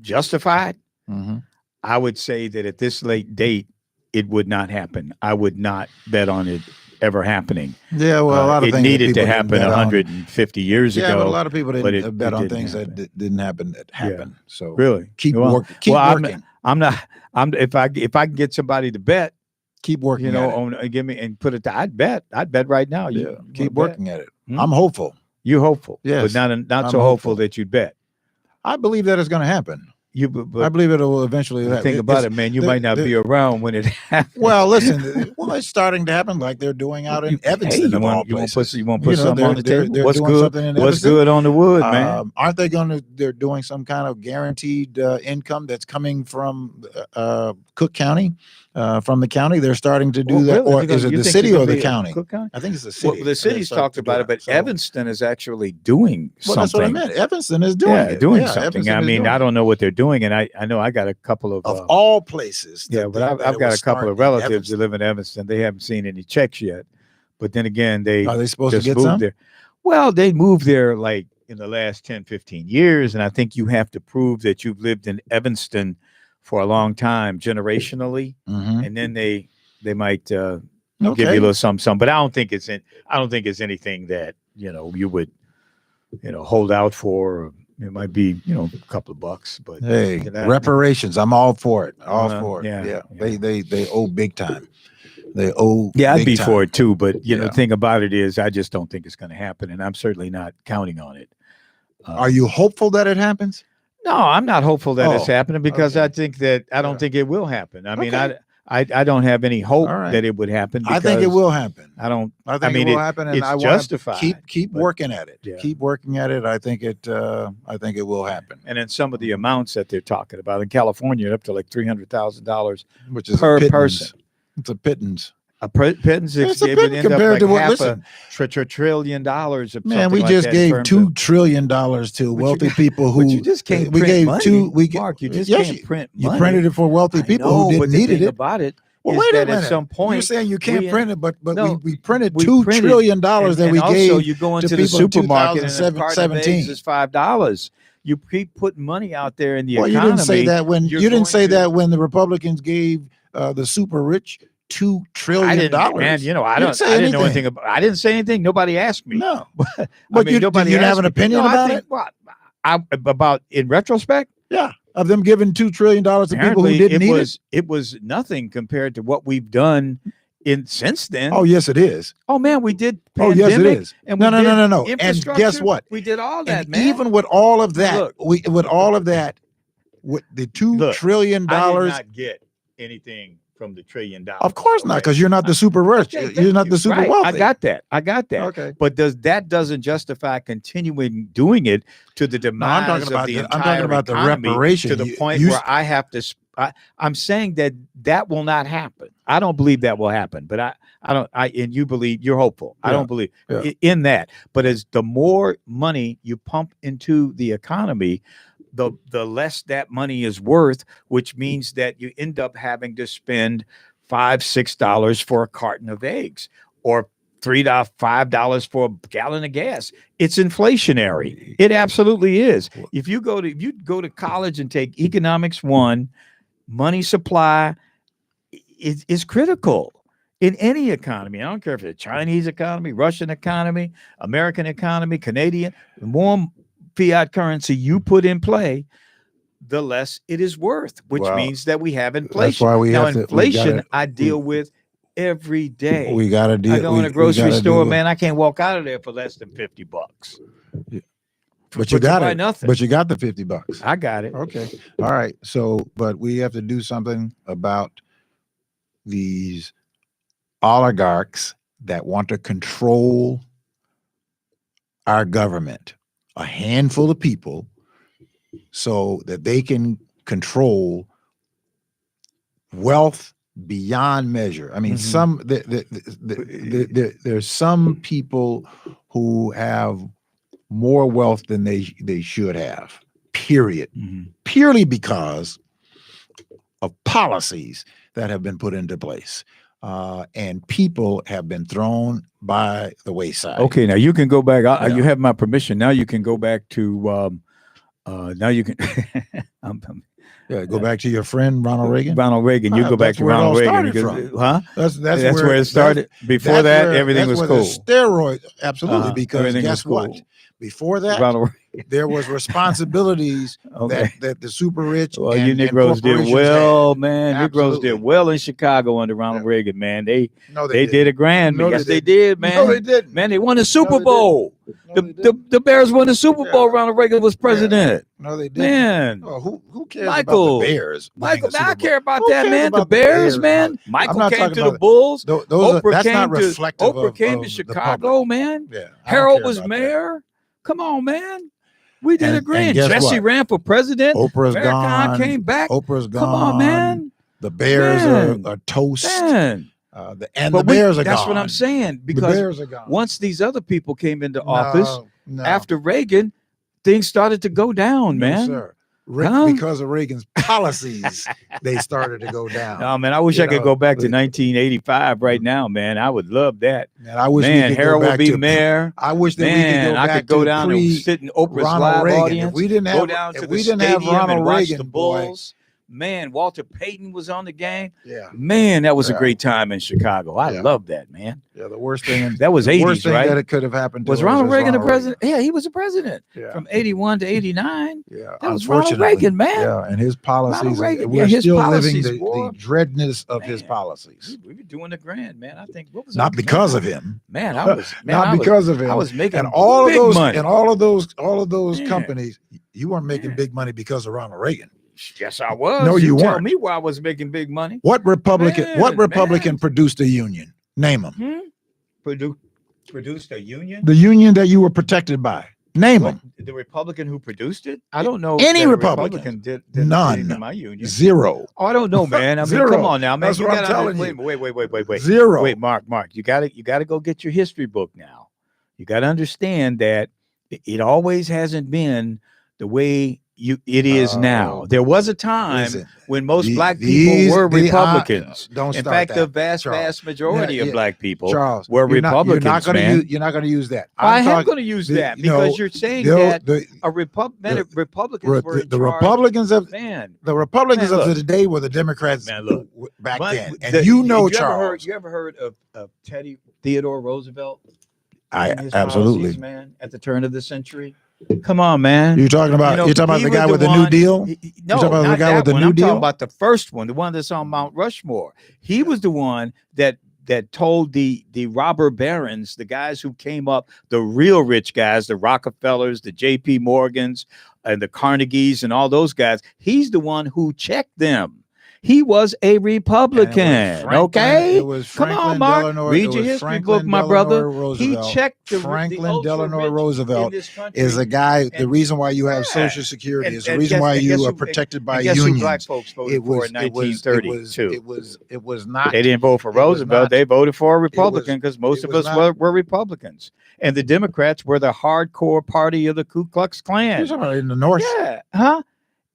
justified, Mhm. I would say that at this late date, it would not happen. I would not bet on it ever happening. Yeah, well, a lot of it things that needed to people didn't happen bet on. 150 years Yeah, ago. but a lot of people but didn't bet it on didn't things happen. that didn't happen that happened. So Really, keep Well, working. I'm not. If I can get somebody to bet, Keep working. you know, at it. on give me and put it. I'd bet right now. Yeah, You keep wanna bet? working at it. Hmm? I'm hopeful. You're hopeful, Yes, but not I'm so hopeful hopeful. that you'd bet. I believe that it's going to happen. But I believe it will eventually happen. think about it, man. You might not be around when it happens. Well, listen. Well, it's starting to happen, like they're doing out in Evanston. Hey, of all you want places. to put something on the table? They're What's doing good? something in What's Evanston. good on the wood, man? Aren't they going to? They're doing some kind of guaranteed income that's coming from Cook County, from the county. They're starting to do that, or is it the city or the county? Cook County? I think it's the city. Well, the city's talked about it, but So- Evanston is actually doing Well, something. that's what I meant. Evanston is doing it. doing Yeah, something. Evanston I is mean, doing I it. don't know what they're doing, and I know I got a couple of all places. yeah, but I've got a couple of relatives that live in Evanston. They haven't seen any checks yet, but then again, Are they supposed to just get moved some? there. Well, they moved there like in the last 10, 15 years, and I think you have to prove that you've lived in Evanston for a long time, generationally, Mhm. and then they might give you a Okay. little something. But I don't think it's anything that you would hold out for. It might be a couple of bucks, but Hey, that- reparations. I'm all for it. All Uh-huh. for it. Yeah, Yeah. yeah. They owe big time. They owe. Yeah, I'd big be time. for it too, but the Yeah. thing about it is, I just don't think it's going to happen, and I'm certainly not counting on it. Are you hopeful that it happens? No, I'm not hopeful that it's Oh, happening because okay. I think that I don't Yeah. think it will happen. I mean, Okay. I don't have any hope All right. that it would happen. I think it because will happen. I don't. I think mean, it will happen, and it's I want justified, to keep but- working at it. Yeah. Keep working at it. I think it will happen. And then some of the amounts that they're talking about in California, up to like $300,000 Which is per a pittance. person. It's a pittance. A pittance It's a it would pittance end up compared like to what. half Listen, a trillion dollars. Of man, something we like just that in gave terms $2 of- trillion to wealthy people who. But you just can't we print gave money. two. We Mark, you just yes, can't print You money. printed it for wealthy people who but didn't the need thing it. about it Well, is wait a that minute. at some point You're saying you can't we- print it, but No, we printed we $2 printed- trillion that and we also gave. you go into to the people in supermarket and a carton of 2017. eggs is $5. You keep putting money out there in the Well, you economy. didn't say that when you're you didn't going say to- that when the Republicans gave the super rich $2 trillion. I didn't, man. I You don't. didn't say I didn't know anything. anything about. I didn't say anything. Nobody asked me. No, I but mean, you nobody have asked an me. opinion No, I about think, it. What about in retrospect? Yeah, of them giving $2 trillion to people who Apparently, didn't need it was nothing compared to what we've done since then. Oh, yes, it is. Oh man, we did. Oh, yes, it pandemic, is. And No, we no, did no, no, no. And infrastructure. guess what? We did all that, And man. even with all of that, Look. with the $2 Look, trillion I did dollars. not get anything from the $1 trillion. Of course not, Okay. because you're not the super rich. Okay, You're thank not you. the super Right, wealthy. I got that. Okay. But doesn't justify continuing doing it to the No, demise I'm talking of about the I'm entire talking about the economy reparation to the point You- where I have to I'm saying that will not happen. I don't believe that will happen, but and you believe, you're hopeful. I don't believe in that. But as the more money you pump into the economy, the less that money is worth, which means that you end up having to spend $5-6 for a carton of eggs, or $3-5 for a gallon of gas. It's inflationary. It absolutely is. If you go to college and take economics 1, money supply is critical in any economy. I don't care if it's a Chinese economy, Russian economy, American economy, Canadian. The more fiat currency you put in play, the less it is worth, which means that we have inflation. That's why we now, have to, inflation I deal with every day. We got to deal. I go in a grocery store, man. I can't walk out of there for less than $50. But you got it. Nothing. But you got the $50. I got it. Okay. All right. So, but we have to do something about these oligarchs that want to control our government, a handful of people, so that they can control wealth beyond measure. I mean, there's some people who have more wealth than they should have, period. Purely because of policies that have been put into place. And people have been thrown by the wayside. Okay, now you can go back. You have my permission. Now you can go back to, now you can, go back to your friend, Ronald Reagan. Ronald Reagan. You go back to Ronald Reagan. Huh? That's where it started. Before that, everything was cool. Steroid, absolutely, because guess what? Before that, there was responsibilities that the super rich. Well, you Negroes did well, man. Negroes did well in Chicago under Ronald Reagan, man. They did a grand. Yes, they did, man. No, they didn't. Man, they won the Super Bowl. The Bears won the Super Bowl. Ronald Reagan was president. No, they didn't. Man, who cares Michael, about the Bears? Michael, I care about that, man. The Bears, man. Michael came to the Bulls. That's not reflective. Oprah came to Chicago, man. Harold was mayor. Come on, man. We did a grand. Jesse ran for president. Oprah's gone. Came back. Oprah's gone. Come on, man. The Bears are toast. Man. The Bears are gone. That's what I'm saying. Because once these other people came into office, after Reagan, things started to go down, man. Sir. Because of Reagan's policies, they started to go down. Oh man, I wish I could go back to 1985 right now, man. I would love that. Man, I wish Harold would be mayor. I wish that we could go back I could go down and sit in Oprah's live audience. If we didn't have, go down to the didn't have Ronald Reagan, the Bulls. Man, Walter Payton was on the game. Yeah. Man, that was a great time in Chicago. I love that, man. Yeah, the worst thing that was 80s, worst thing right? that it could have happened to was Ronald Reagan the president? Yeah, he was a president from 81 to 89. Yeah, that was Ronald Reagan, man. Yeah, and his policies. We're his still policies, living the dreadness of his policies. We were doing the grand, man. I think what was not because of him. Man, I was not because of him. I was making and all big of those money. and all of those companies. You weren't making big money because of Ronald Reagan. Yes, I was. No, you weren't. Tell me why I was making big money. What Republican produced a union? Name them. Produced a union? The union that you were protected by. Name them. The Republican who produced it? I don't know. Any Republican did none. In my union. Zero. Oh, I don't know, man. I mean, Zero. come on now, man. That's what I'm telling you. Wait. Zero. Wait, Mark. You gotta go get your history book now. You gotta understand that it always hasn't been the way it is now. There was a time when most black people were Republicans. In fact, the vast majority of black people were Republicans. You're not going to use that. I am going to use that because you're saying that Republicans were in the charge. Republicans of the Republicans of today were the Democrats back then. And Charles, you ever heard of Teddy Theodore Roosevelt? Absolutely, policies, man. At the turn of the century. Come on, man. You're talking about the guy with the New Deal? No, not that one. I'm talking about the first one, the one that's on Mount Rushmore. He was the one that told the robber barons, the guys who came up, the real rich guys, the Rockefellers, the J.P. Morgans, and the Carnegies, and all those guys. He's the one who checked them. He was a Republican. Okay, It was come Franklin on, Mark. Delano, Read it your was history Franklin book, my Delano brother. Roosevelt. He checked the Franklin ultra Delano rich Roosevelt in this country. is a guy. The And- reason why you have Yeah. Social Security is the And reason guess- why and you guess are who- protected by and guess who black unions. folks voted for in 1932? It was not. They didn't vote for it was Roosevelt. not- They voted for a Republican because most it of was us not- were Republicans. And the Democrats were the hardcore party of the Ku Klux Klan. You're talking about in the North. Yeah, huh?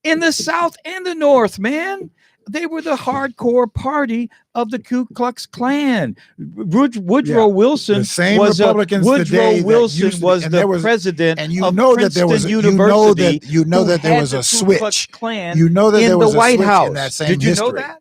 In the South and the North, man. They were the hardcore party of the Ku Klux Klan. Woodrow Wilson The same was Republicans today Woodrow that Wilson used to- was and the there was- president And you of know that there was Princeton you know University. that you know who that there had was the a Ku Klux switch. Klan You know that in there was the a White switch House. in that same Did you history. know that?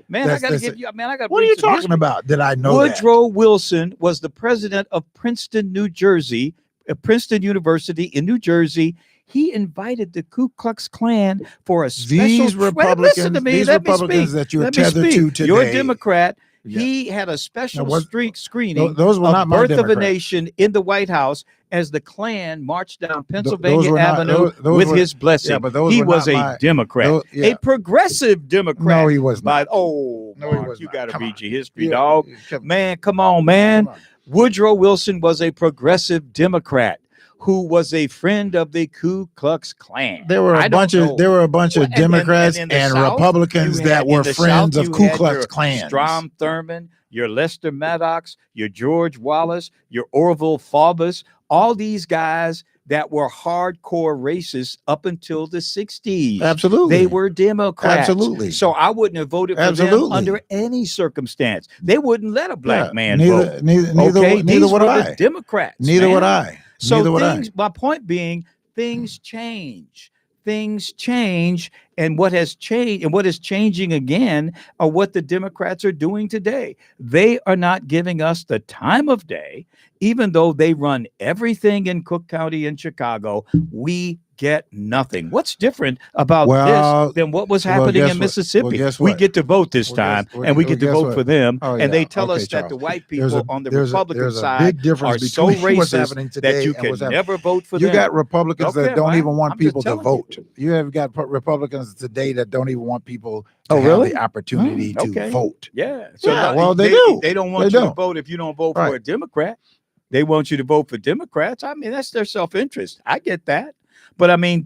Man, That's- I got to that's give it. you. Man, I got. What are you talking about? Did I know that? Woodrow Wilson was the president of Princeton, New Jersey, Princeton University in New Jersey. He invited the Ku Klux Klan for a special. These Wait, Republicans, listen to me. these Let me Republicans speak. that you're Let me tethered speak. to today. You're a Democrat. Yeah. He had a special Now, what- screening Those were of not my Birth of a Democrats. Nation in the White House as the Klan marched down Pennsylvania those were not- Avenue those with were- his blessing. yeah, but those He were was not a my- Democrat, those- yeah. a progressive Democrat. No, he was By not. oh, No, he Mark, was you not. got to Come read on. your history, Yeah, dog. Man, come on, man. Come on. Woodrow Wilson was a progressive Democrat who was a friend of the Ku Klux Klan. There were I a don't bunch know. of Well, of Democrats in and, the South, Republicans you that had- were in the friends South, of you Ku had Klux your Klans. Strom Thurmond, your Lester Maddox, your George Wallace, your Orville Faubus, all these guys that were hardcore racists up until the 60s. Absolutely. They were Democrats. Absolutely. So I wouldn't have voted for them Absolutely. under any circumstance. They wouldn't let a black Yeah, man neither, vote. Neither, Okay, neither these would were I. the Democrats. Neither man. would I. So Neither would things, my point being, things change. Things change, and what has changed and what is changing again are what the Democrats are doing today. They are not giving us the time of day, even though they run everything in Cook County and Chicago. We get nothing. What's different about Well, this than what was well, happening guess in what? Mississippi? Well, guess We what? get to vote this Well, time, guess- well, and we well, get to guess vote what? for them, Oh, and they yeah. tell Okay, us that Charles. the white There's people a- on the there's a- Republican there's a side big difference are so between what's racist happening today that you and can what's happening. never vote for You them. got Republicans Okay, that don't fine. even want I'm just people to telling you. vote. You have got Republicans today that don't even want people to Oh, have really? the opportunity to okay. vote. Yeah. Yeah, well, they do. They don't want They you to do. vote if you don't vote for Right. a Democrat. They want you to vote for Democrats. I mean, that's their self-interest. I get that. But I mean,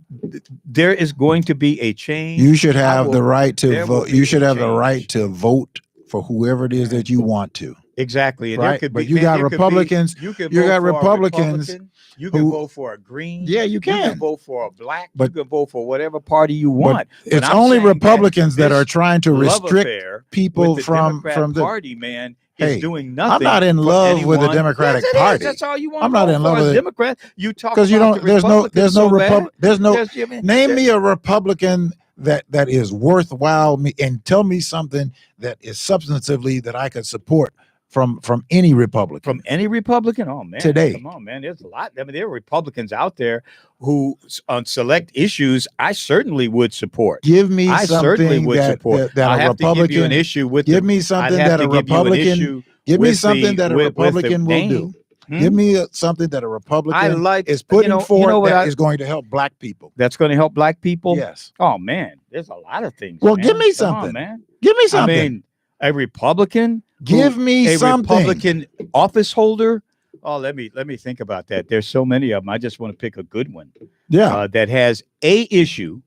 there is going to be a change. You should I have will- the right to there will vote. be You a should have the change. right to vote for whoever it is that you want to. Exactly. And there Right, could but be, you man, got there could be- Republicans- you can you vote got for a Republicans Republican, you can who- vote for a green. Yeah, you You can can. vote for a black. But- you can vote for whatever party you want. But It's I'm only saying that Republicans that this are trying to love restrict affair people with the from Democrat the. party, man, is Hey, doing nothing. I'm not in for love with the anyone. Democratic Yes, it is. Party. That's all you want. I'm not to in vote love for with as it. Democrat. You talk Because you about don't. the Republicans so bad. There's no. I mean, Name me a Republican that is worthwhile me and tell me something that is substantively that I could support from any Republican. from any Republican. Oh man, Today. come on, man. There's a lot. I mean, there are Republicans out there who, on select issues, I certainly would support. Give me I certainly something would that, support. that I a have to give you an Republican. issue with. Give the, me I'd something have that to a give you an Republican. issue Give me with something that a with the Republican will do. name. Give me something that a Republican I like is putting forward what that is going to help black people. that's going to help black people. Yes. Oh man, there's a lot of things. Well, man. give me Come on, something. man. Give me something. I mean, a Republican. Give me a something. Republican office holder. Oh, let me think about that. There's so many of them. I just want to pick a good one. Yeah. That has a issue,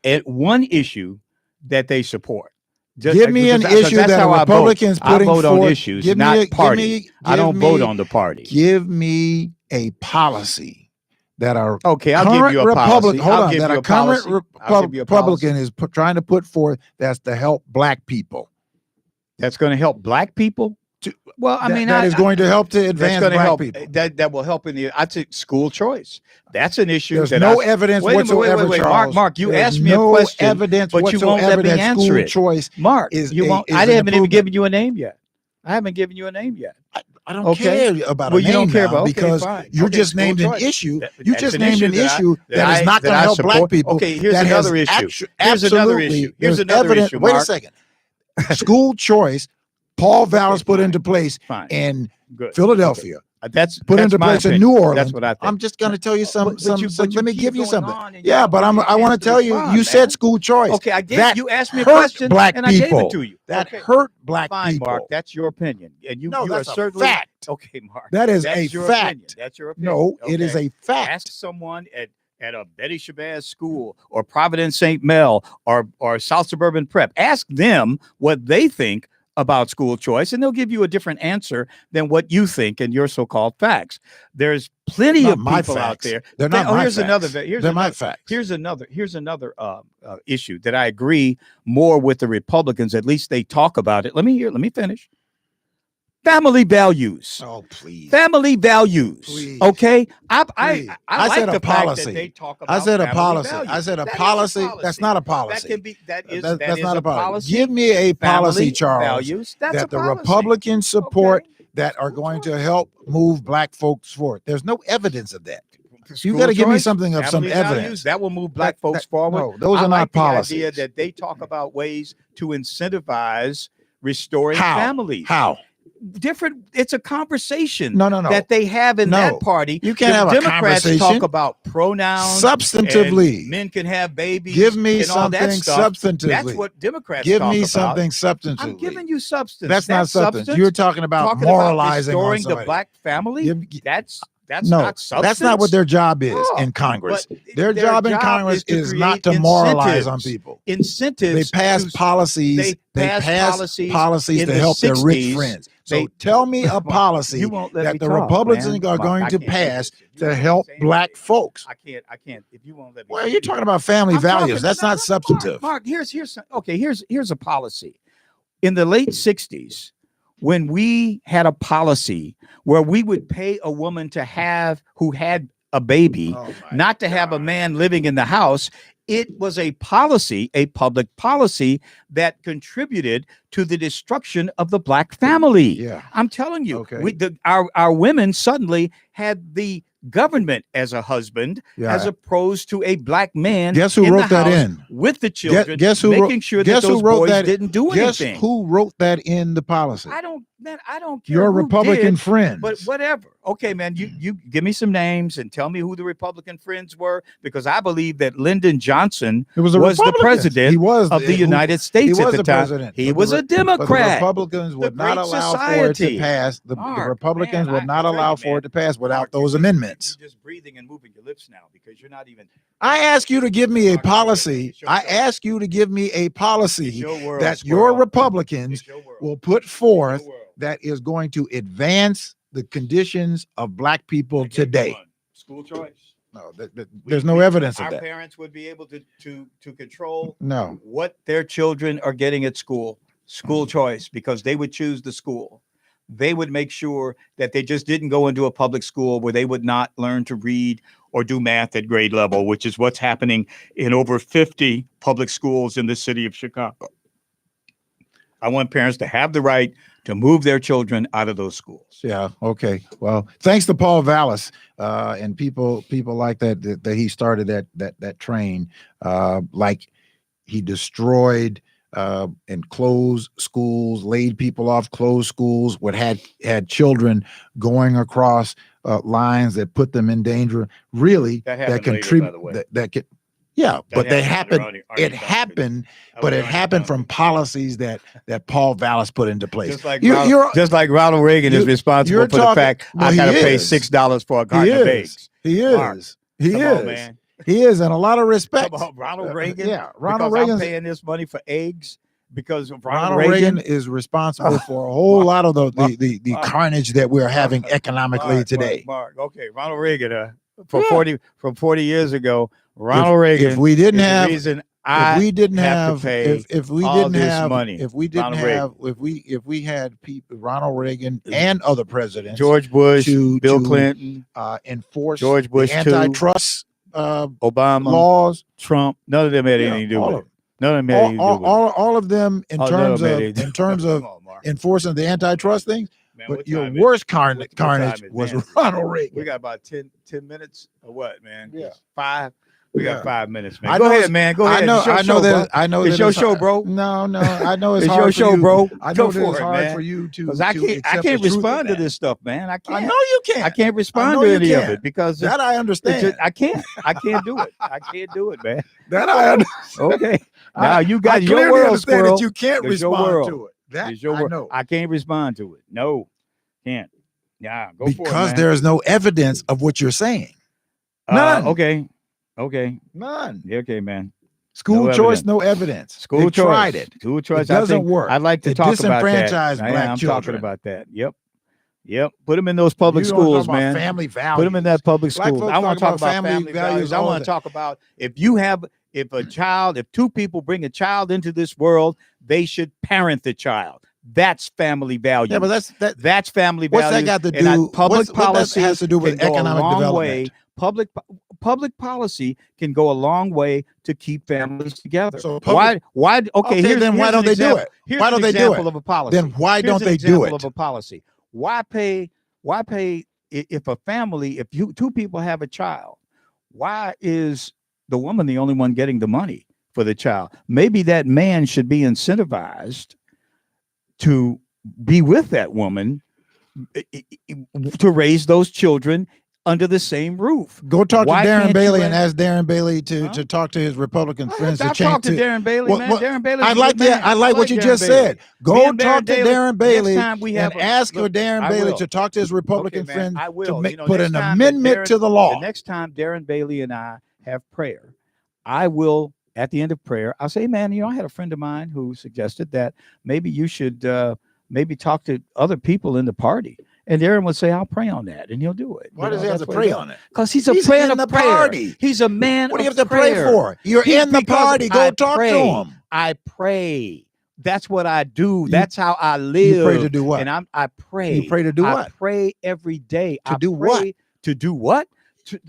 and one issue that they support. Give me an issue that's that how a I vote. Republican's I putting vote on forth. issues, Give me not a- give party. me- I don't give vote me- on the party. Give me a policy that our Okay, I'll current give you a policy. Republican. Hold I'll on, give that you a a current policy. I'll give you a Republican policy. is trying to put forth that's to help black people. That's going to help black people. Well, I mean, that is going to help to that's advance going to black help. people. That will help in the. I'd say school choice. That's an issue. There's that no evidence Wait a minute, whatsoever, wait. Charles. Mark, you There's asked me no a question, evidence but you won't whatsoever let me that answer school it. choice Mark, is you a- won't. is I an haven't even improvement. given you a name yet. I haven't given you a name yet. I don't Okay. care about Well, a you don't name care now about- okay, because fine. you Okay, just school named an choice. issue. That- You that's just an named an issue that I- issue that is not going to I help support. black people. Okay, here's that has another issue. actu- Here's another absolutely- issue. Here's there's another evidence- issue, Wait a Mark. second. School choice, Paul Vallis put into place Fine. in Good. Philadelphia. That's put into my place in opinion. New Orleans. That's what I think. I'm just going to tell you some. But you Let me keep give you going something. on and you Yeah, don't but give me I a want chance to to tell you. respond, You said man. school choice. Okay, I gave That you asked me a hurt question black and I gave people. it to you. That Okay. hurt black Fine, people. Mark. That's your opinion, and you No, you are that's a certainly fact. okay, Mark. That is That's a your fact. opinion. That's your opinion. No, it is Okay. a fact. Ask someone at a Betty Shabazz school or Providence St. Mel or South Suburban Prep. Ask them what they think about school choice, and they'll give you a different answer than what you think and your so-called facts. There's plenty Not of my people out facts. there. They're not my here's facts. another. They're my facts. Here's another issue that I agree more with the Republicans. At least they talk about it. Let me finish. Family values. Oh, please. Family values. Please. Okay. I I like said a the fact policy. that they talk about I said a family policy. values. I said a That is policy. That's not a policy. That is That's not a a policy. policy. Give me a policy, Family Charles, values. That's a that the policy. Republicans support Okay. that are going to help move black folks forward. There's no evidence of that. You School got to give me choice, something of some family values, evidence. that will move black folks that- forward. No, those I are like not the policies. idea that they talk about ways to incentivize restoring How? families. How? Different. It's a conversation. No. That they have in No. that party. You can't The have a Democrats conversation. talk about pronouns. Substantively. and men can have babies. Give me and all that something stuff. substantively. That's what Democrats Give talk me about. something substantively. I'm giving you substance. That's not substance. You're talking about talking moralizing about on restoring the somebody. black family. Give- That's no, not substance. that's not what their job is No, in Congress. but Their job in Congress is not to create moralize on incentives. people. Incentives. They pass to- policies. They pass policies in to the help their rich 60s. friends. So They- tell me a policy You won't let that me the talk, Republicans man. are Mark, going I to can't do pass this. If you to don't help say black anything, folks. I can't. If you won't let me. Well, you're talking about family I'm values. talking- That's no, not no, substantive. Mark, here's a policy. In the late 60s, when we had a policy where we would pay a woman who had a baby, Oh, my not to have a man living in the house, it was a policy, a public policy that contributed to the destruction of the black family. Yeah. I'm telling you, Okay. our women suddenly had the government as a husband, Yeah. as opposed to a black man. Guess who in wrote the that house in? with the children? Guess who making wrote- sure guess that who those wrote boys that- didn't do Guess anything. who wrote that in the policy? I don't care. Your who Republican did, friends. but whatever. Okay, man, you give me some names and tell me who the Republican friends were, because I believe that Lyndon Johnson It was the Republican. president He was of the who- United States he at was the the time. president, He but was the a But the Democrat. Republicans would The not Great allow for it Society. to pass. The Mark, Republicans man, would not I tell allow you, for man. it to pass without Mark, those you're amendments. just breathing and moving your lips now because you're not even. I ask you to give me a Mark, policy. it's your I show. ask you to give me a It's policy your world, that squirrel. your Republicans It's your world. will put It's forth your world. that is going to advance the conditions of black I people gave you today. one. School choice. No, there's no evidence of Our that. parents would be able to control No. what their children are getting at school choice, because they would choose the school. They would make sure that they just didn't go into a public school where they would not learn to read or do math at grade level, which is what's happening in over 50 public schools in the city of Chicago. I want parents to have the right to move their children out of those schools. Yeah. Okay. Well, thanks to Paul Vallis and people like that he started that train. Like he destroyed and closed schools, laid people off, closed schools, had children going across lines that put them in danger. Really, That that happened later, by contribute the way. that could. Yeah, but they happened happened. under It happened, but it happened from policies that Paul Vallis put into place. Just like Ronald Reagan is you're responsible for the talking- fact well, I he got to pay is. $6 for a He carton of is. eggs. He Mark, is. He Come is. on, man. He is in a lot of respects. Come on, Ronald Reagan. Yeah, Ronald because I'm Reagan. paying this money for eggs because of Ronald Reagan is responsible for a whole lot of the Mark. carnage that we're having economically today. Mark, okay, Ronald Reagan. From 40 years ago, Ronald Reagan. If we didn't is the have, reason if we didn't have have, to pay if we all didn't this have money, if we didn't Ronald have, if we had people, Ronald Reagan and other presidents, George Bush, to Bill Clinton, enforce George Bush the too, antitrust Obama, laws, Trump, none of them had anything to do all with of it. None of them had anything to do with it. all of them in Oh, terms none of them had anything- of Come on, Mark. enforcing the antitrust things. Man, But what your time is- worst what time carnage is was man? Ronald Reagan. We got about 10 minutes or what, man? Yeah. Five. We Yeah. got 5 minutes, man. I Go know ahead, it's- man. Go ahead. I know. It's your I know show, that. bro. I know It's that your show, bro. No. I know it's It's hard your for show, you. bro. I Go know that for it's it, hard man. for you to. Because I to can't accept the truth of respond to that. this stuff, man. I I can't. know you can't. I can't respond know to you any of can't. it because That I it's understand. just, I can't. I can't do it. I can't do it, man. That I understand. Okay. I- Now you I got your clearly world, understand squirrel. that you can't There's your respond world. to it. That It's your I world. know. I can't respond to it. No, can't. Yeah, go for it, Because man. there is no evidence of what you're saying. None. Okay. Okay. None. Yeah, okay, man. School No choice, evidence. no evidence. School They choice. tried it. School choice. It doesn't work. I'd like to It talk about that. disenfranchised I black am children. talking about that. Yep. Put them in those public You wanna talk schools, about man. Family values. Put them in that public Black school. folks I want to talk talk about about family values. I all want the- to talk about if two people bring a child into this world, they should parent the child. That's family values. Yeah, but That's family what's values. that got to And do? public what that policy has to do with can go a economic long development. way. Public policy can go a long way to keep families together. So public- Why? Okay, then why don't they do it? Here's Why an don't they do example it? of a policy. Then why Here's don't an they do example it? of a policy. Why pay if a family, if two people have a child, why is the woman the only one getting the money for the child? Maybe that man should be incentivized to be with that woman to raise those children under the same roof. Go talk to Why Darren can't Bailey you and ask Darren Bailey to Huh? to talk to his Republican friends to I've change. talked to Darren Bailey, man. Darren Bailey. I like that. I like what you just said. Go talk to Darren Bailey and ask for Darren Bailey to talk to his Republican friends I will. to You know, put next an time that amendment to the law. The next time Darren Bailey and I have prayer, I will, at the end of prayer, I'll say, man, I had a friend of mine who suggested that maybe you should maybe talk to other people in the party. And Darren would say, I'll pray on that. And he'll do it. Why does he have to pray on it? Because he's a He's man in of the prayer. party. He's a man What do you of have to pray prayer. for? You're in the Because party. Go I talk pray. to him. I pray. That's what I do. That's how I live. You pray to do what? And I pray. You pray to do I what? pray every day. To I do pray what? To do what?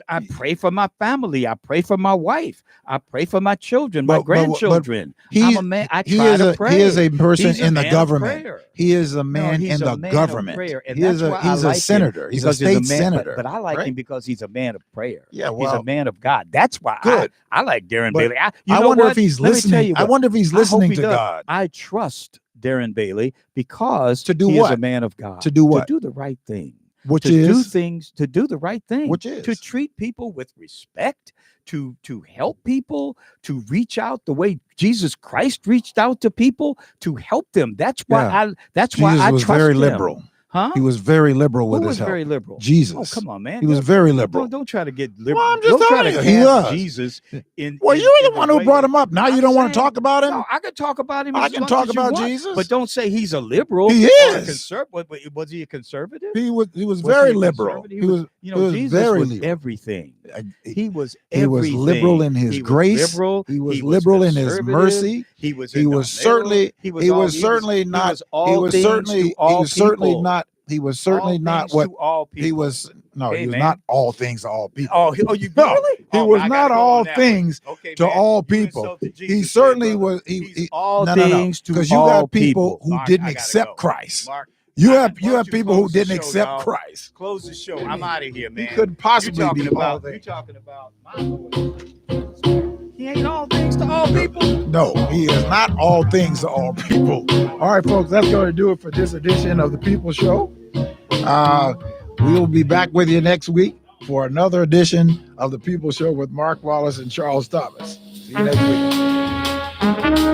I pray for my family. I pray for my wife. I pray for my children, my grandchildren. I'm a man. I try to pray. He is a person He's a in the man of government. prayer. He is a man he's in a the man of government. prayer, and He's that's why I a like him, senator. He's a because state man, senator. But I like right? him because he's a man of prayer. Yeah, He's well, a man of God. That's why good. I like Darren But Bailey. I I wonder what? if he's Let me tell listening. you I what. wonder if he's I hope listening he to does. God. I trust Darren Bailey because To do he is what? a man of God. To do what? To do the right thing. Which to do is things, to do the right thing, Which is? to treat people with respect, to help people, to reach out the way Jesus Christ reached out to people, to help them. That's why Jesus I was trust very him. liberal. Huh? He was very liberal with Who his was help. very liberal? Jesus. Oh, come on, man. He was Don't- very liberal. Don't try to get liberal. Well, I'm just don't try telling to you, he cast was. Jesus in. Well, in- you're in the one who way brought that- him up. Now you I'm don't want to saying- talk about him. No, I can talk about him. I as can much talk as you about want, Jesus. but don't say he's a liberal. He or a is. conservative. Was he a conservative? He was Was very he a liberal. conservative? He was You he know, was Jesus very was liberal. everything. He He was was everything. liberal in his He was grace. liberal. He was liberal in his conservative. mercy. He was. He in the was middle. certainly He was he all- was he certainly he not was all he was things certainly to he all was certainly people. not he was certainly All not things what to all people. he was no Hey, he was man. not all things to all people. Oh, you No, really? he Oh, was I gotta not go all on that things one. Okay, to man. all You people. insulted He Jesus certainly there, brother. was He's all no, things to because you all got people who Mark, didn't I gotta accept go. Christ. Mark, You I- have why don't people who close the didn't show, accept dog? Christ. Close the show. I'm out of here, man. He couldn't possibly you talking be all about. things. You talking about my Lord. He ain't all things to all people. No, he is not all things to all people. All right, folks, that's going to do it for this edition of the People Show. We'll be back with you next week for another edition of the People Show with Mark Wallace and Charles Thomas. See you next week.